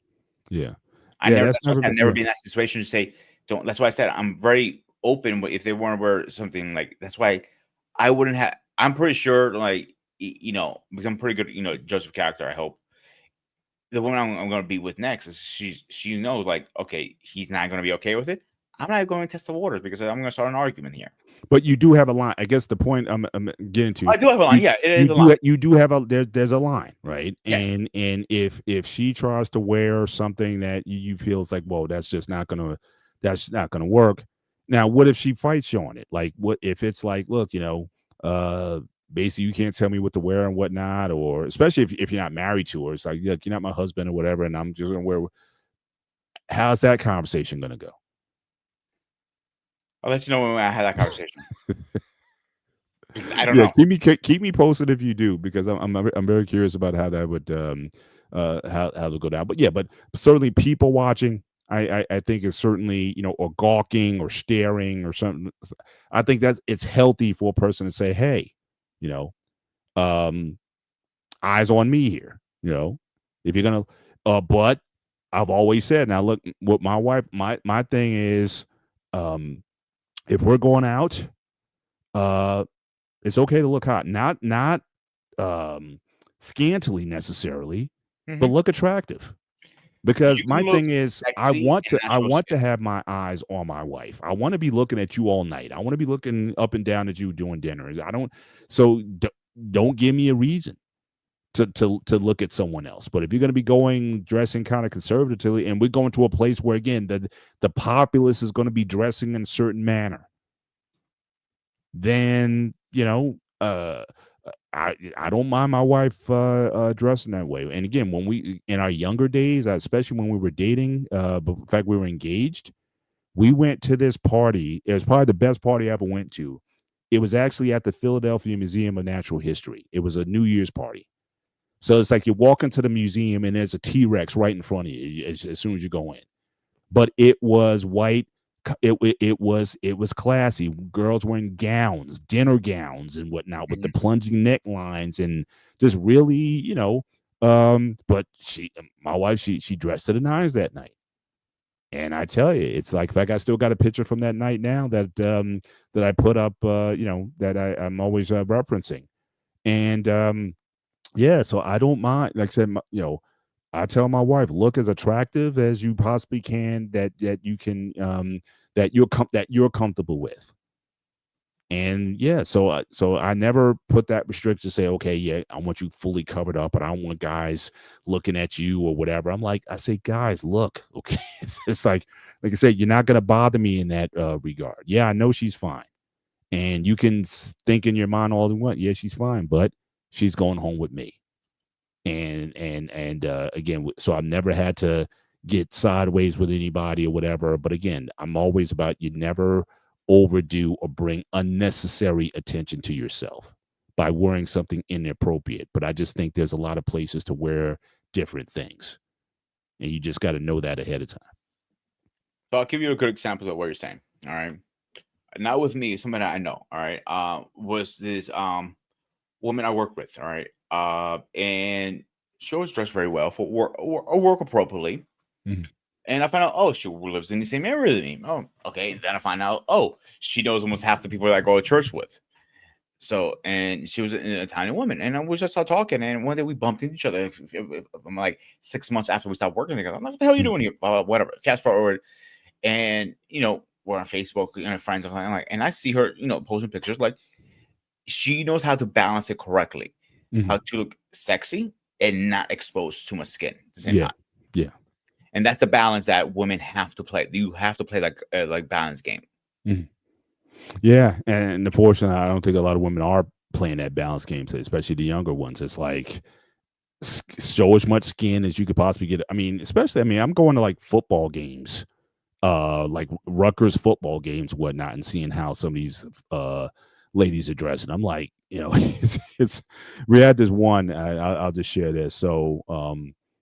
Yeah. I never. That's why I've never been in that situation to say don't. That's why I said I'm very open. But if they want to wear something like, that's why I wouldn't have. I'm pretty sure, like because I'm pretty good, judge of character. I hope the woman I'm going to be with next is she knows like, okay, he's not going to be okay with it. I'm not going to test the waters because I'm going to start an argument here. But you do have a line. I guess the point I'm getting to. I do have a line. Yeah, it is a do. line. You do have a there's a line, right? Yes. And if she tries to wear something that you feel is like, whoa, that's not gonna work. Now, what if she fights you on it? Like, what if it's like, look, basically you can't tell me what to wear and whatnot, or especially if you're not married to her, it's like, look, you're not my husband or whatever, and I'm just gonna wear. How's that conversation gonna go? I'll let you know when I have that conversation. I don't know. Keep me posted if you do, because I'm very curious about how that would how to go down. But yeah, but certainly people watching, I think is certainly, or gawking or staring or something. I think it's healthy for a person to say, hey, eyes on me here. If you're gonna, but I've always said, now look, what my wife, my thing is, if we're going out, it's okay to look hot, not scantily necessarily, but look attractive. Because my thing is, I want to have my eyes on my wife. I want to be looking at you all night. I want to be looking up and down at you doing dinner. Don't give me a reason to look at someone else. But if you're going to be dressing kind of conservatively, and we're going to a place where, again, the populace is going to be dressing in a certain manner, then I don't mind my wife dressing that way. And again, when we in our younger days, especially when we were dating, but in fact we were engaged, we went to this party. It was probably the best party I ever went to. It was actually at the Philadelphia Museum of Natural History. It was a New Year's party. So it's like you walk into the museum and there's a T-Rex right in front of you as soon as you go in. But it was white. It was classy. Girls wearing gowns, dinner gowns and whatnot, with the plunging necklines, and just really, but my wife, she dressed to the nines that night. And I tell you, it's like, in fact, I still got a picture from that night now that I put up, that I'm always referencing. And yeah, so I don't mind. Like I said, I tell my wife, look as attractive as you possibly can, that you can, that you're comfortable with. And yeah, so I never put that restriction to say, okay, yeah, I want you fully covered up, but I don't want guys looking at you or whatever. I say, guys, look, okay, it's like I said, you're not going to bother me in that regard. Yeah, I know she's fine, and you can think in your mind all you want. Yeah, she's fine, but she's going home with me. And again, so I've never had to get sideways with anybody or whatever. But again, I'm always about, you never overdo or bring unnecessary attention to yourself by wearing something inappropriate. But I just think there's a lot of places to wear different things, and you just got to know that ahead of time. So I'll give you a good example of what you're saying. All right. Not with me, somebody that I know. All right. Was this woman I work with. All right. And she was dressed very well for work appropriately. Mm-hmm. And I found out, oh, she lives in the same area as me. Oh, okay. Then I find out, oh, she knows almost half the people that I go to church with. So, and she was an Italian woman, and I was just out talking, and one day we bumped into each other. If I'm like 6 months after we stopped working together, I'm like, what the hell are you doing here? Whatever. Fast forward, and we're on Facebook, friends, and I see her, posting pictures. Like, she knows how to balance it correctly, how to look sexy and not expose too much skin at the same time. Yeah. And that's the balance that women have to play. You have to play like balance game. Mm-hmm. Yeah, and unfortunately, I don't think a lot of women are playing that balance game, especially the younger ones. It's like, show as much skin as you could possibly get. I mean, I'm going to like football games, like Rutgers football games, whatnot, and seeing how some of these ladies are dressing. I'm like, it's we had this one. I'll just share this. So,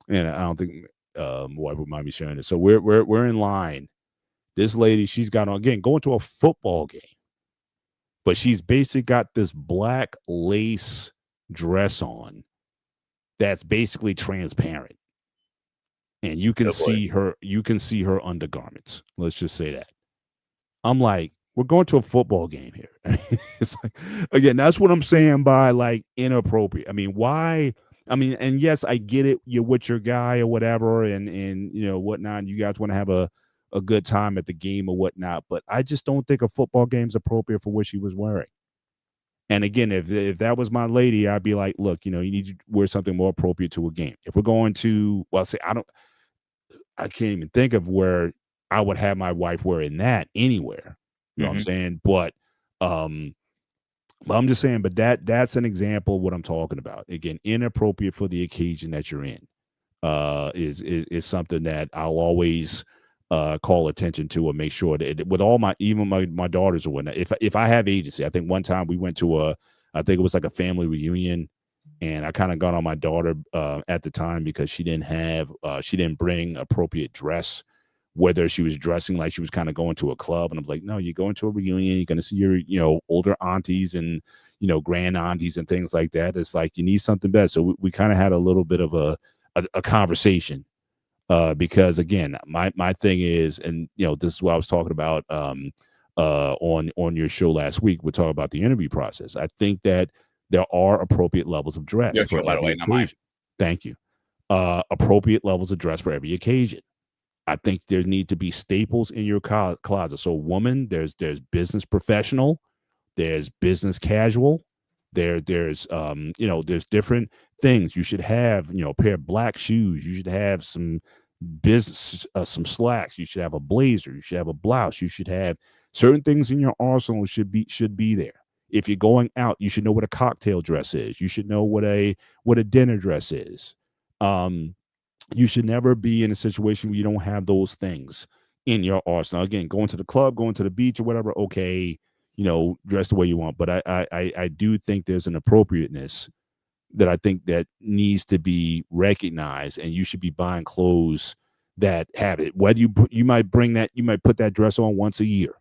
and I don't think my wife would mind me sharing this. So we're in line. This lady, she's got on, again, going to a football game, but she's basically got this black lace dress on that's basically transparent, and you can see her. You can see her undergarments. Let's just say that. I'm like, we're going to a football game here. It's like, again, that's what I'm saying by like inappropriate. I mean, why? I mean, and yes, I get it. You're with your guy or whatever, and whatnot. You guys want to have a a good time at the game or whatnot. But I just don't think a football game's appropriate for what she was wearing. And again, if that was my lady, I'd be like, look, you need to wear something more appropriate to a game. If we're going to, well, say I can't even think of where I would have my wife wearing that anywhere. You know what I'm saying? But I'm just saying, but that's an example of what I'm talking about. Again, inappropriate for the occasion that you're in is something that I'll always call attention to and make sure that with all even my daughters or whatnot. If I have agency, I think one time we went to I think it was like a family reunion, and I kind of got on my daughter at the time because she didn't bring appropriate dress, whether she was dressing like she was kind of going to a club. And I'm like, no, you're going to a reunion, you're going to see your older aunties and grand aunties and things like that. It's like you need something better. So we kind of had a little bit of a conversation because again, my thing is, and this is what I was talking about on your show last week. We're talking about the interview process. I think that there are appropriate levels of dress Yes, for by the every way, not mine. occasion. Thank you. Appropriate levels of dress for every occasion. I think there need to be staples in your closet. So, woman, there's business professional, there's business casual, there's different things. You should have a pair of black shoes. You should have some business, some slacks. You should have a blazer. You should have a blouse. You should have certain things in your arsenal should be there. If you're going out, you should know what a cocktail dress is. You should know what a dinner dress is. You should never be in a situation where you don't have those things in your arsenal. Again, going to the club, going to the beach or whatever, okay, dress the way you want. But I do think there's an appropriateness that I think that needs to be recognized, and you should be buying clothes that have it. Whether you might put that dress on once a year,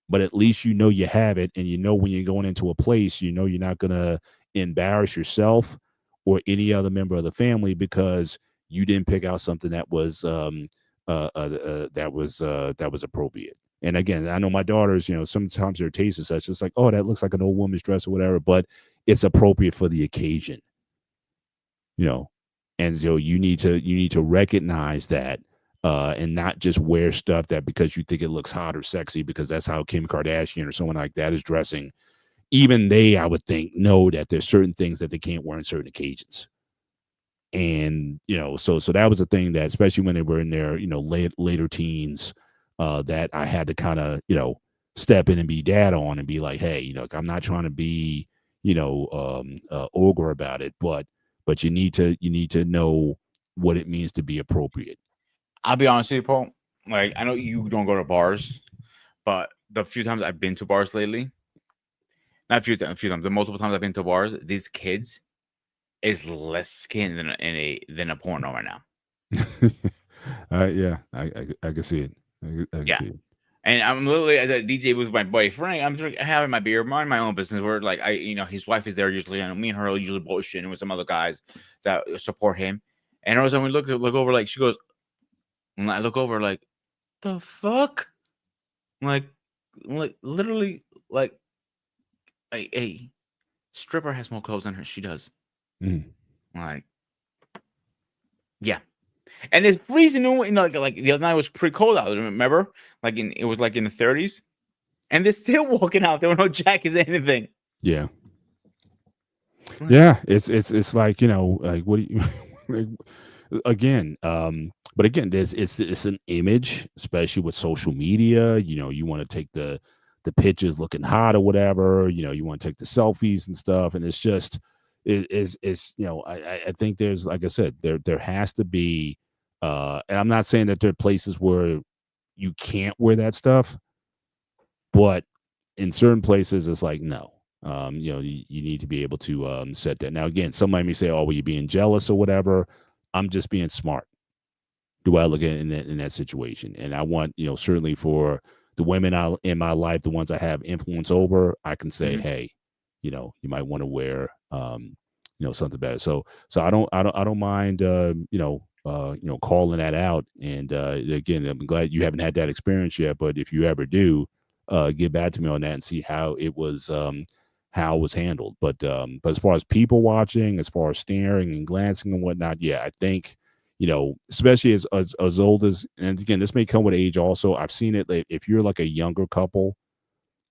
but at least you have it, and when you're going into a place, you're not gonna embarrass yourself or any other member of the family because you didn't pick out something that was appropriate. And again, I know my daughters, sometimes their taste is such, it's like, oh, that looks like an old woman's dress or whatever, but it's appropriate for the occasion. And so you need to recognize that and not just wear stuff that because you think it looks hot or sexy because that's how Kim Kardashian or someone like that is dressing. Even they, I would think, know that there's certain things that they can't wear on certain occasions. And, so that was a thing that, especially when they were in their, later teens, that I had to kind of, step in and be dad on and be like, hey, I'm not trying to be, ogre about it, but you need to know what it means to be appropriate. I'll be honest with you, Paul. Like, I know you don't go to bars, but the few times I've been to bars lately, not a few times, the multiple times I've been to bars, these kids is less skin than a porno right now. Yeah, I can see it. I can see it. And I'm literally as a DJ with my boy Frank. I'm having my beer, mind my own business. Where like his wife is there usually, and me and her are usually bullshitting with some other guys that support him. And all of a sudden we look over, like she goes, and I look over like, the fuck, like literally like a stripper has more clothes than her. She does. Like, yeah. And it's freezing, like the other night was pretty cold out. Remember, it was like in the 30s, and they're still walking out. There were no jackets, or anything. Yeah, yeah. It's like like what do you again? But again, it's an image, especially with social media. You want to take the pictures looking hot or whatever. You want to take the selfies and stuff, and it's just it's I think there's, like I said, there has to be. And I'm not saying that there are places where you can't wear that stuff, but in certain places, it's like, no, you need to be able to set that. Now, again, somebody may say, oh, well, you're being jealous or whatever. I'm just being smart. Do I look at it in that situation? And I want, certainly for the women in my life, the ones I have influence over, I can say, hey, you might want to wear, something better. So I don't mind, calling that out. And again, I'm glad you haven't had that experience yet, but if you ever do, get back to me on that and see how it was handled. But as far as people watching, as far as staring and glancing and whatnot, yeah, I think especially as old as, and again, this may come with age also. I've seen it. If you're like a younger couple,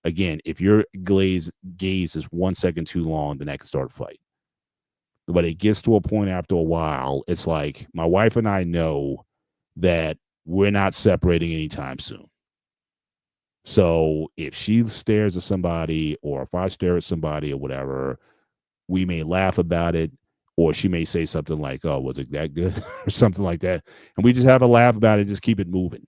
again, if your gaze is 1 second too long, then that can start a fight. But it gets to a point after a while, it's like my wife and I know that we're not separating anytime soon. So if she stares at somebody, or if I stare at somebody or whatever, we may laugh about it, or she may say something like, "Oh, was it that good?" or something like that. And we just have a laugh about it, just keep it moving.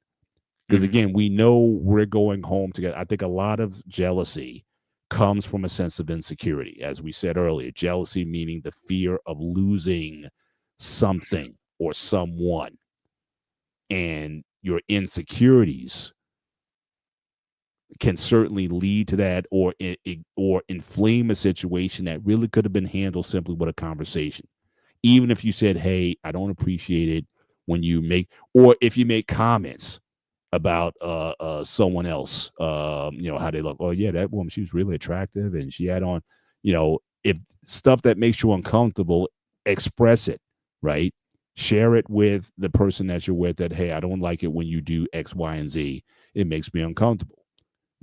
Because again, we know we're going home together. I think a lot of jealousy comes from a sense of insecurity. As we said earlier, jealousy meaning the fear of losing something or someone. And your insecurities can certainly lead to that, or inflame a situation that really could have been handled simply with a conversation. Even if you said, "Hey, I don't appreciate it when you make," or if you make comments about someone else, how they look. "Oh yeah, that woman, she was really attractive, and she had on," if stuff that makes you uncomfortable, express it, right? Share it with the person that you're with, that, "Hey, I don't like it when you do X, Y, and Z. It makes me uncomfortable."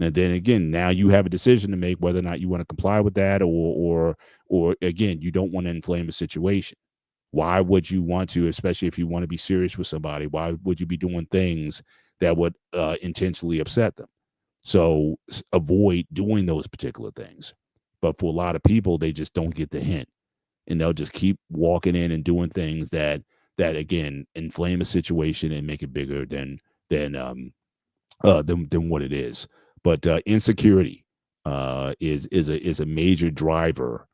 And then again, now you have a decision to make whether or not you want to comply with that, or again, you don't want to inflame a situation. Why would you want to, especially if you want to be serious with somebody? Why would you be doing things that would intentionally upset them? So avoid doing those particular things. But for a lot of people, they just don't get the hint, and they'll just keep walking in and doing things that again inflame a situation and make it bigger than what it is. But insecurity is a major driver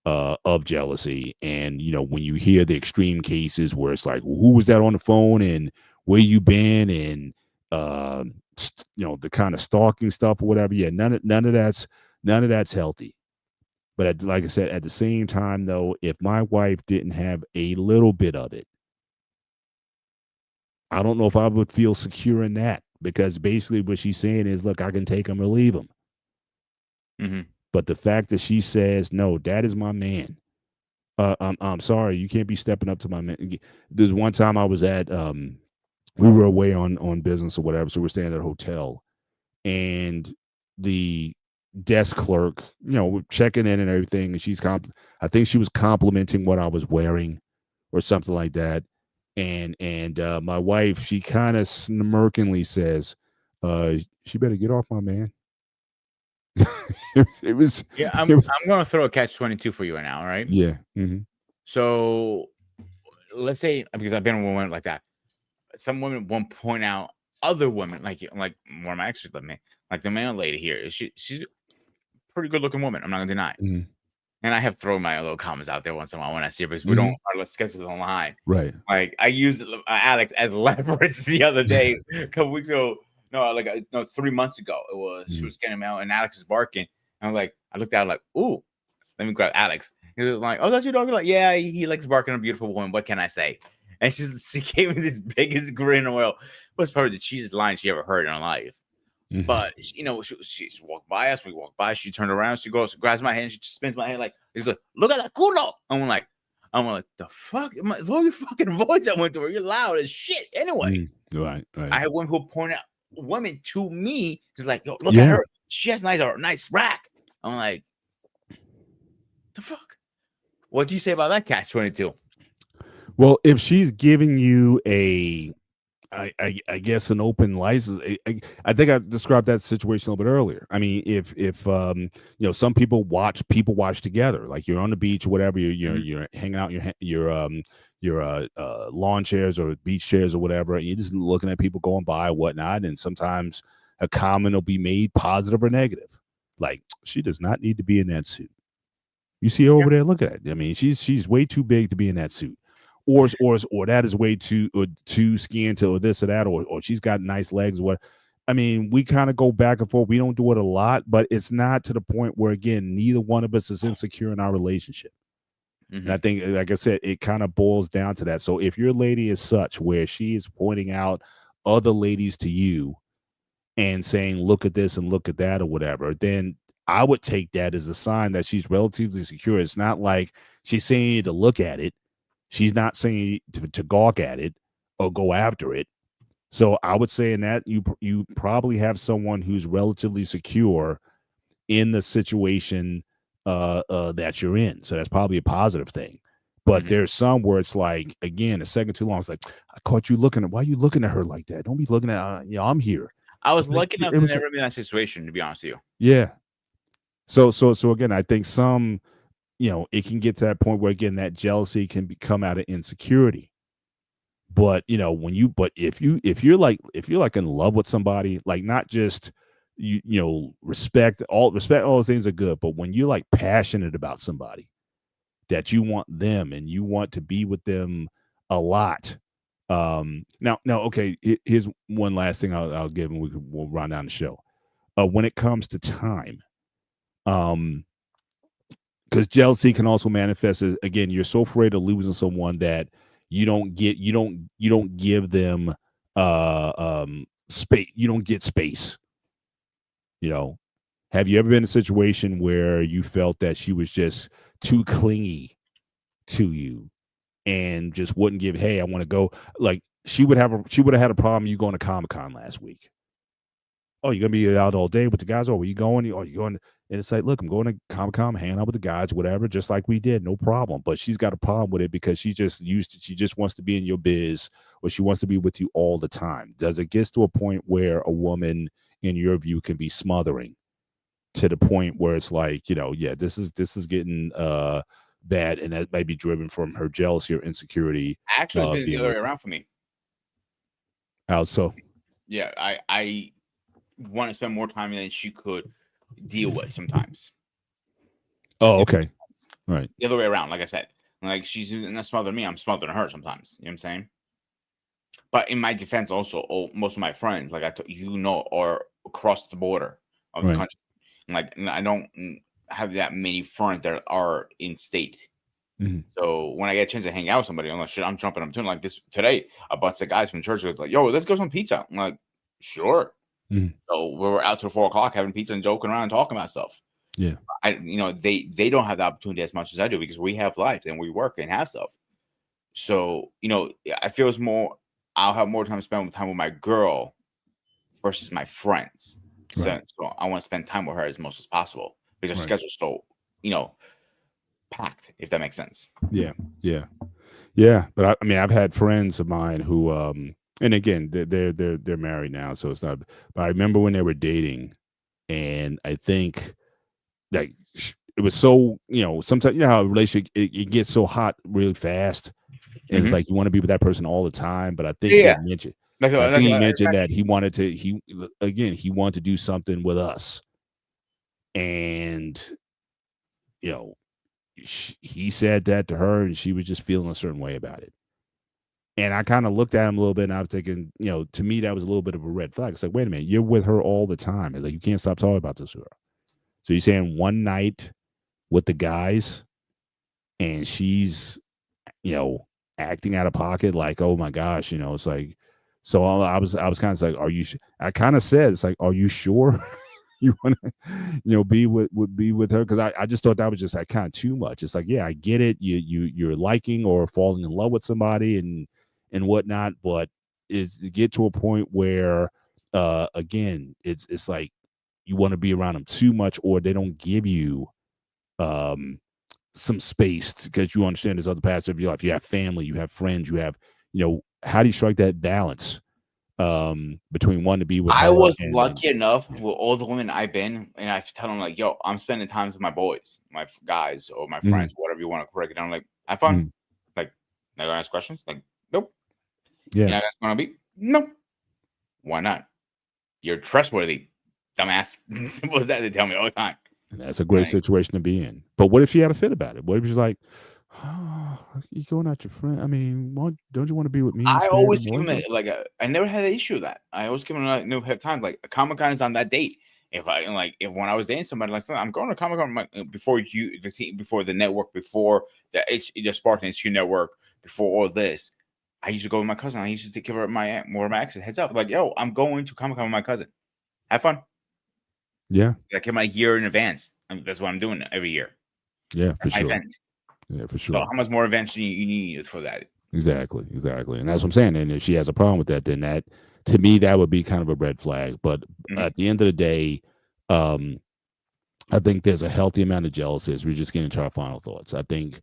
of jealousy. And when you hear the extreme cases where it's like, "Well, who was that on the phone, and where you been," and the kind of stalking stuff or whatever, yeah, none of that's healthy. But like I said, at the same time, though, if my wife didn't have a little bit of it, I don't know if I would feel secure in that, because basically what she's saying is, "Look, I can take him or leave him." Mm-hmm. But the fact that she says, "No, Dad is my man. I'm sorry, you can't be stepping up to my man." There's one time I was at, we were away on business or whatever, so we're staying at a hotel, and the desk clerk, we're checking in and everything, and I think she was complimenting what I was wearing or something like that. And my wife, she kind of smirkingly says, "She better get off my man." it was Yeah, it was I'm gonna throw a catch-22 for you right now, all right? yeah. Mhm. So let's say, because I've been with women like that, some women won't point out other women, like one of my exes, like the male lady here. She's a pretty good looking woman. I'm not gonna deny it. Mhm. And I have thrown my little comments out there once in a while when I see her, because we Mhm. don't our schedules online. Right. Like, I used Alex as leverage the other day, a couple weeks ago. No, 3 months ago. It was she Mhm. was getting out and Alex is barking. And I looked at her like, "Ooh, let me grab Alex." He was like, "Oh, that's your dog?" Like, "Yeah, he likes barking on a beautiful woman. What can I say?" And she gave me this biggest grin in the world. It was probably the cheesiest line she ever heard in her life. Mhm. But she walked by us. We walked by. She turned around. She goes, grabs my hand. She just spins my hand like, he's like, "Look at that culo." I'm like, "The fuck? Lower your fucking voice." I went to her. "You're loud as shit." Anyway, Right. I had one who point out women to me. She's like, "Yo, look Yeah. at her. She has nice rack." I'm like, "The fuck? What do you say about that, catch-22?" Well, if she's giving you I guess an open license. I think I described that situation a little bit earlier. I mean, if some people watch together, like you're on the beach or whatever, you're hanging out in your lawn chairs or beach chairs or whatever, and you're just looking at people going by or whatnot, and sometimes a comment will be made, positive or negative, like, "She does not need to be in that suit. You see her over there, look at it. I mean, she's way too big to be in that suit." Or that is way too skinny to, or this or that, or she's got nice legs. What I mean, we kind of go back and forth. We don't do it a lot, but it's not to the point where, again, neither one of us is insecure in our relationship. And I think, like I said, it kind of boils down to that. So if your lady is such where she is pointing out other ladies to you and saying, "Look at this and look at that," or whatever, then I would take that as a sign that she's relatively secure. It's not like she's saying you to look at it. She's not saying to gawk at it or go after it. So I would say in that you probably have someone who's relatively secure in the situation that you're in. So that's probably a positive thing. But Mhm. there's some where it's like, again, a second too long. It's like, I caught you looking at. Why are you looking at her like that? Don't be looking at. I'm here. I was It's like lucky enough it to was. never be in that situation, to be honest with you. Yeah. So again, I think some, it can get to that point where again that jealousy can come out of insecurity. But if you're like in love with somebody, like not just respect all those things are good, but when you're like passionate about somebody that you want them and you want to be with them a lot. Now, okay, here's one last thing I'll give, and we'll run down the show. When it comes to time, um, because jealousy can also manifest as, again, you're so afraid of losing someone that you don't give them space. You don't get space. You know, have you ever been in a situation where you felt that she was just too clingy to you and just wouldn't give? Hey, I want to go. Like she would have had a problem you going to Comic-Con last week. Oh, you're gonna be out all day with the guys? Oh, where you going? Oh, you going? And it's like, look, I'm going to Comic-Con, hanging out with the guys, whatever, just like we did, no problem. But she's got a problem with it because she just wants to be in your biz, or she wants to be with you all the time. Does it get to a point where a woman, in your view, can be smothering to the point where it's like, yeah, this is getting bad, and that might be driven from her jealousy or insecurity Actually, it's been the being other way with you. around for me. How so? Yeah, I want to spend more time than she could deal with sometimes. Oh, If it okay, makes sense. right. The other way around, like I said, like she's not smothering me, I'm smothering her sometimes. You know what I'm saying? But in my defense, also, most of my friends, like are across the border of the Right. country. And I don't have that many friends that are in state. Mhm. So when I get a chance to hang out with somebody, I'm like, shit, I'm jumping up to like this today. A bunch of guys from church was like, yo, let's go some pizza. I'm like, sure. Mhm. So we were out till 4 o'clock having pizza and joking around and talking about stuff. Yeah. They don't have the opportunity as much as I do because we have life and we work and have stuff. So, I feel it's more, I'll have more time to spend time with my girl versus my friends. Right. So I want to spend time with her as much as possible because her Right. schedule's so, packed, if that makes sense. Yeah. Yeah. Yeah. But I mean, I've had friends of mine who, and again, they're married now, so it's not. But I remember when they were dating, and I think like it was so, sometimes how a relationship it gets so hot really fast, and it's Mhm. like you want to be with that person all the time. But I think he Yeah. had mentioned, Like, I think he mentioned that actually, he wanted to he wanted to do something with us, and you know he said that to her, and she was just feeling a certain way about it. And I kind of looked at him a little bit, and I was thinking, to me, that was a little bit of a red flag. It's like, wait a minute, you're with her all the time. It's like you can't stop talking about this with her. So you're saying one night with the guys, and she's, you know, acting out of pocket, like, oh my gosh, it's like. So I was kind of like, are you? I kind of said, it's like, are you sure you want to, be with her? Because I just thought that was just like kind of too much. It's like, yeah, I get it. You're liking or falling in love with somebody and whatnot, but is to get to a point where, again, it's like you want to be around them too much, or they don't give you um some space because you understand there's other parts of your life. You have family, you have friends, you have, how do you strike that balance between wanting to be with I her was and then. lucky enough with all the women I've been, and I tell them like, "Yo, I'm spending time with my boys, my guys, or my Mhm, friends, whatever you want to break it down." Like, have fun. mhm. Like, not gonna ask questions. Like, nope. Yeah, You're not gonna be? Nope. Why not? You're trustworthy, dumbass. Simple as that. They tell me all the time. and that's a great Like, situation to be in. But what if she had a fit about it? What if she's like, oh, you going out your friend? I mean, don't you want to be with me I instead? always give them I never had an issue with that. I always give them like no have time. Like Comic Con is on that date. If when I was dating somebody like I'm going to Comic Con before the team, before the network, before the Spartan HQ network, before all this, I used to go with my cousin. I used to take care of more of my exes. Heads up, like, yo, I'm going to Comic Con with my cousin. Have fun. Yeah, I came out a year in advance. That's what I'm doing every year. yeah, for That's my sure. event. Yeah, for So sure. how much more revenge do you need for that? Exactly. And that's what I'm saying. And if she has a problem with that, then that, to me, that would be kind of a red flag. But Mhm. at the end of the day, um, I think there's a healthy amount of jealousy. As we're just getting into our final thoughts. I think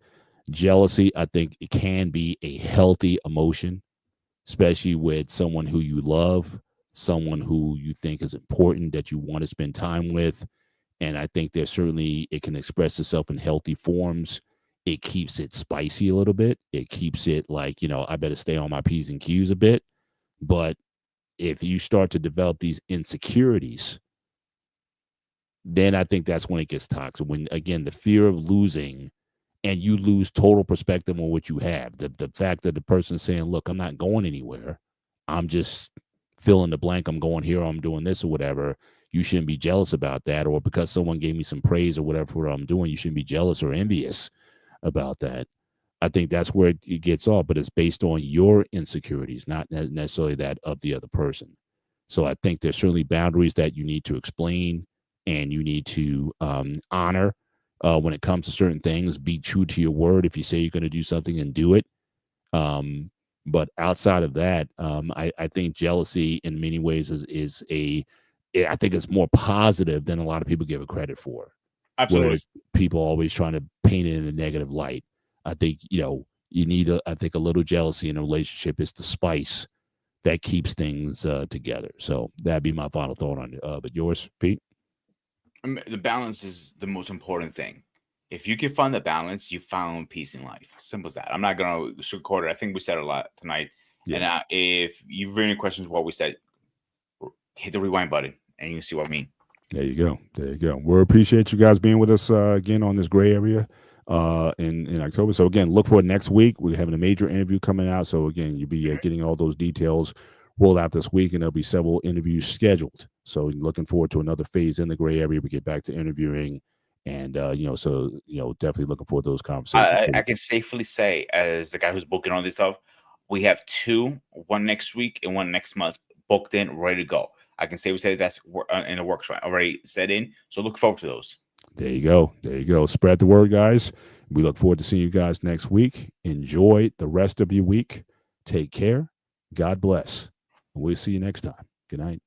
jealousy, I think it can be a healthy emotion, especially with someone who you love, someone who you think is important that you want to spend time with. And I think there's certainly, it can express itself in healthy forms. It keeps it spicy a little bit. It keeps it like, I better stay on my P's and Q's a bit. But if you start to develop these insecurities, then I think that's when it gets toxic. When, again, the fear of losing, and you lose total perspective on what you have. The fact that the person's saying, look, I'm not going anywhere. I'm just fill in the blank. I'm going here, or I'm doing this or whatever. You shouldn't be jealous about that. Or because someone gave me some praise or whatever for what I'm doing, you shouldn't be jealous or envious about that. I think that's where it gets off, but it's based on your insecurities, not necessarily that of the other person. So I think there's certainly boundaries that you need to explain and you need to honor when it comes to certain things. Be true to your word. If you say you're going to do something, and do it. But outside of that, I think jealousy in many ways I think it's more positive than a lot of people give it credit for. Absolutely. Whereas people always trying to paint it in a negative light. I think, you need I think a little jealousy in a relationship is the spice that keeps things together. So that'd be my final thought on it. But yours, Pete? I mean, the balance is the most important thing. If you can find the balance, you found peace in life. Simple as that. I'm not gonna sugarcoat it. I think we said a lot tonight. Yeah. And if you've any questions what we said, hit the rewind button and you can see what I mean. There you go. We appreciate you guys being with us again on this gray area in October. So again, look for it next week. We're having a major interview coming out. So again, you'll be getting all those details rolled out this week, and there'll be several interviews scheduled. So looking forward to another phase in the gray area. We get back to interviewing, and definitely looking forward to those conversations. I can safely say, as the guy who's booking all this stuff, we have two, one next week and one next month booked in, ready to go. I can safely say that's in the works right already set in. So look forward to those. There you go. Spread the word, guys. We look forward to seeing you guys next week. Enjoy the rest of your week. Take care. God bless. We'll see you next time. Good night.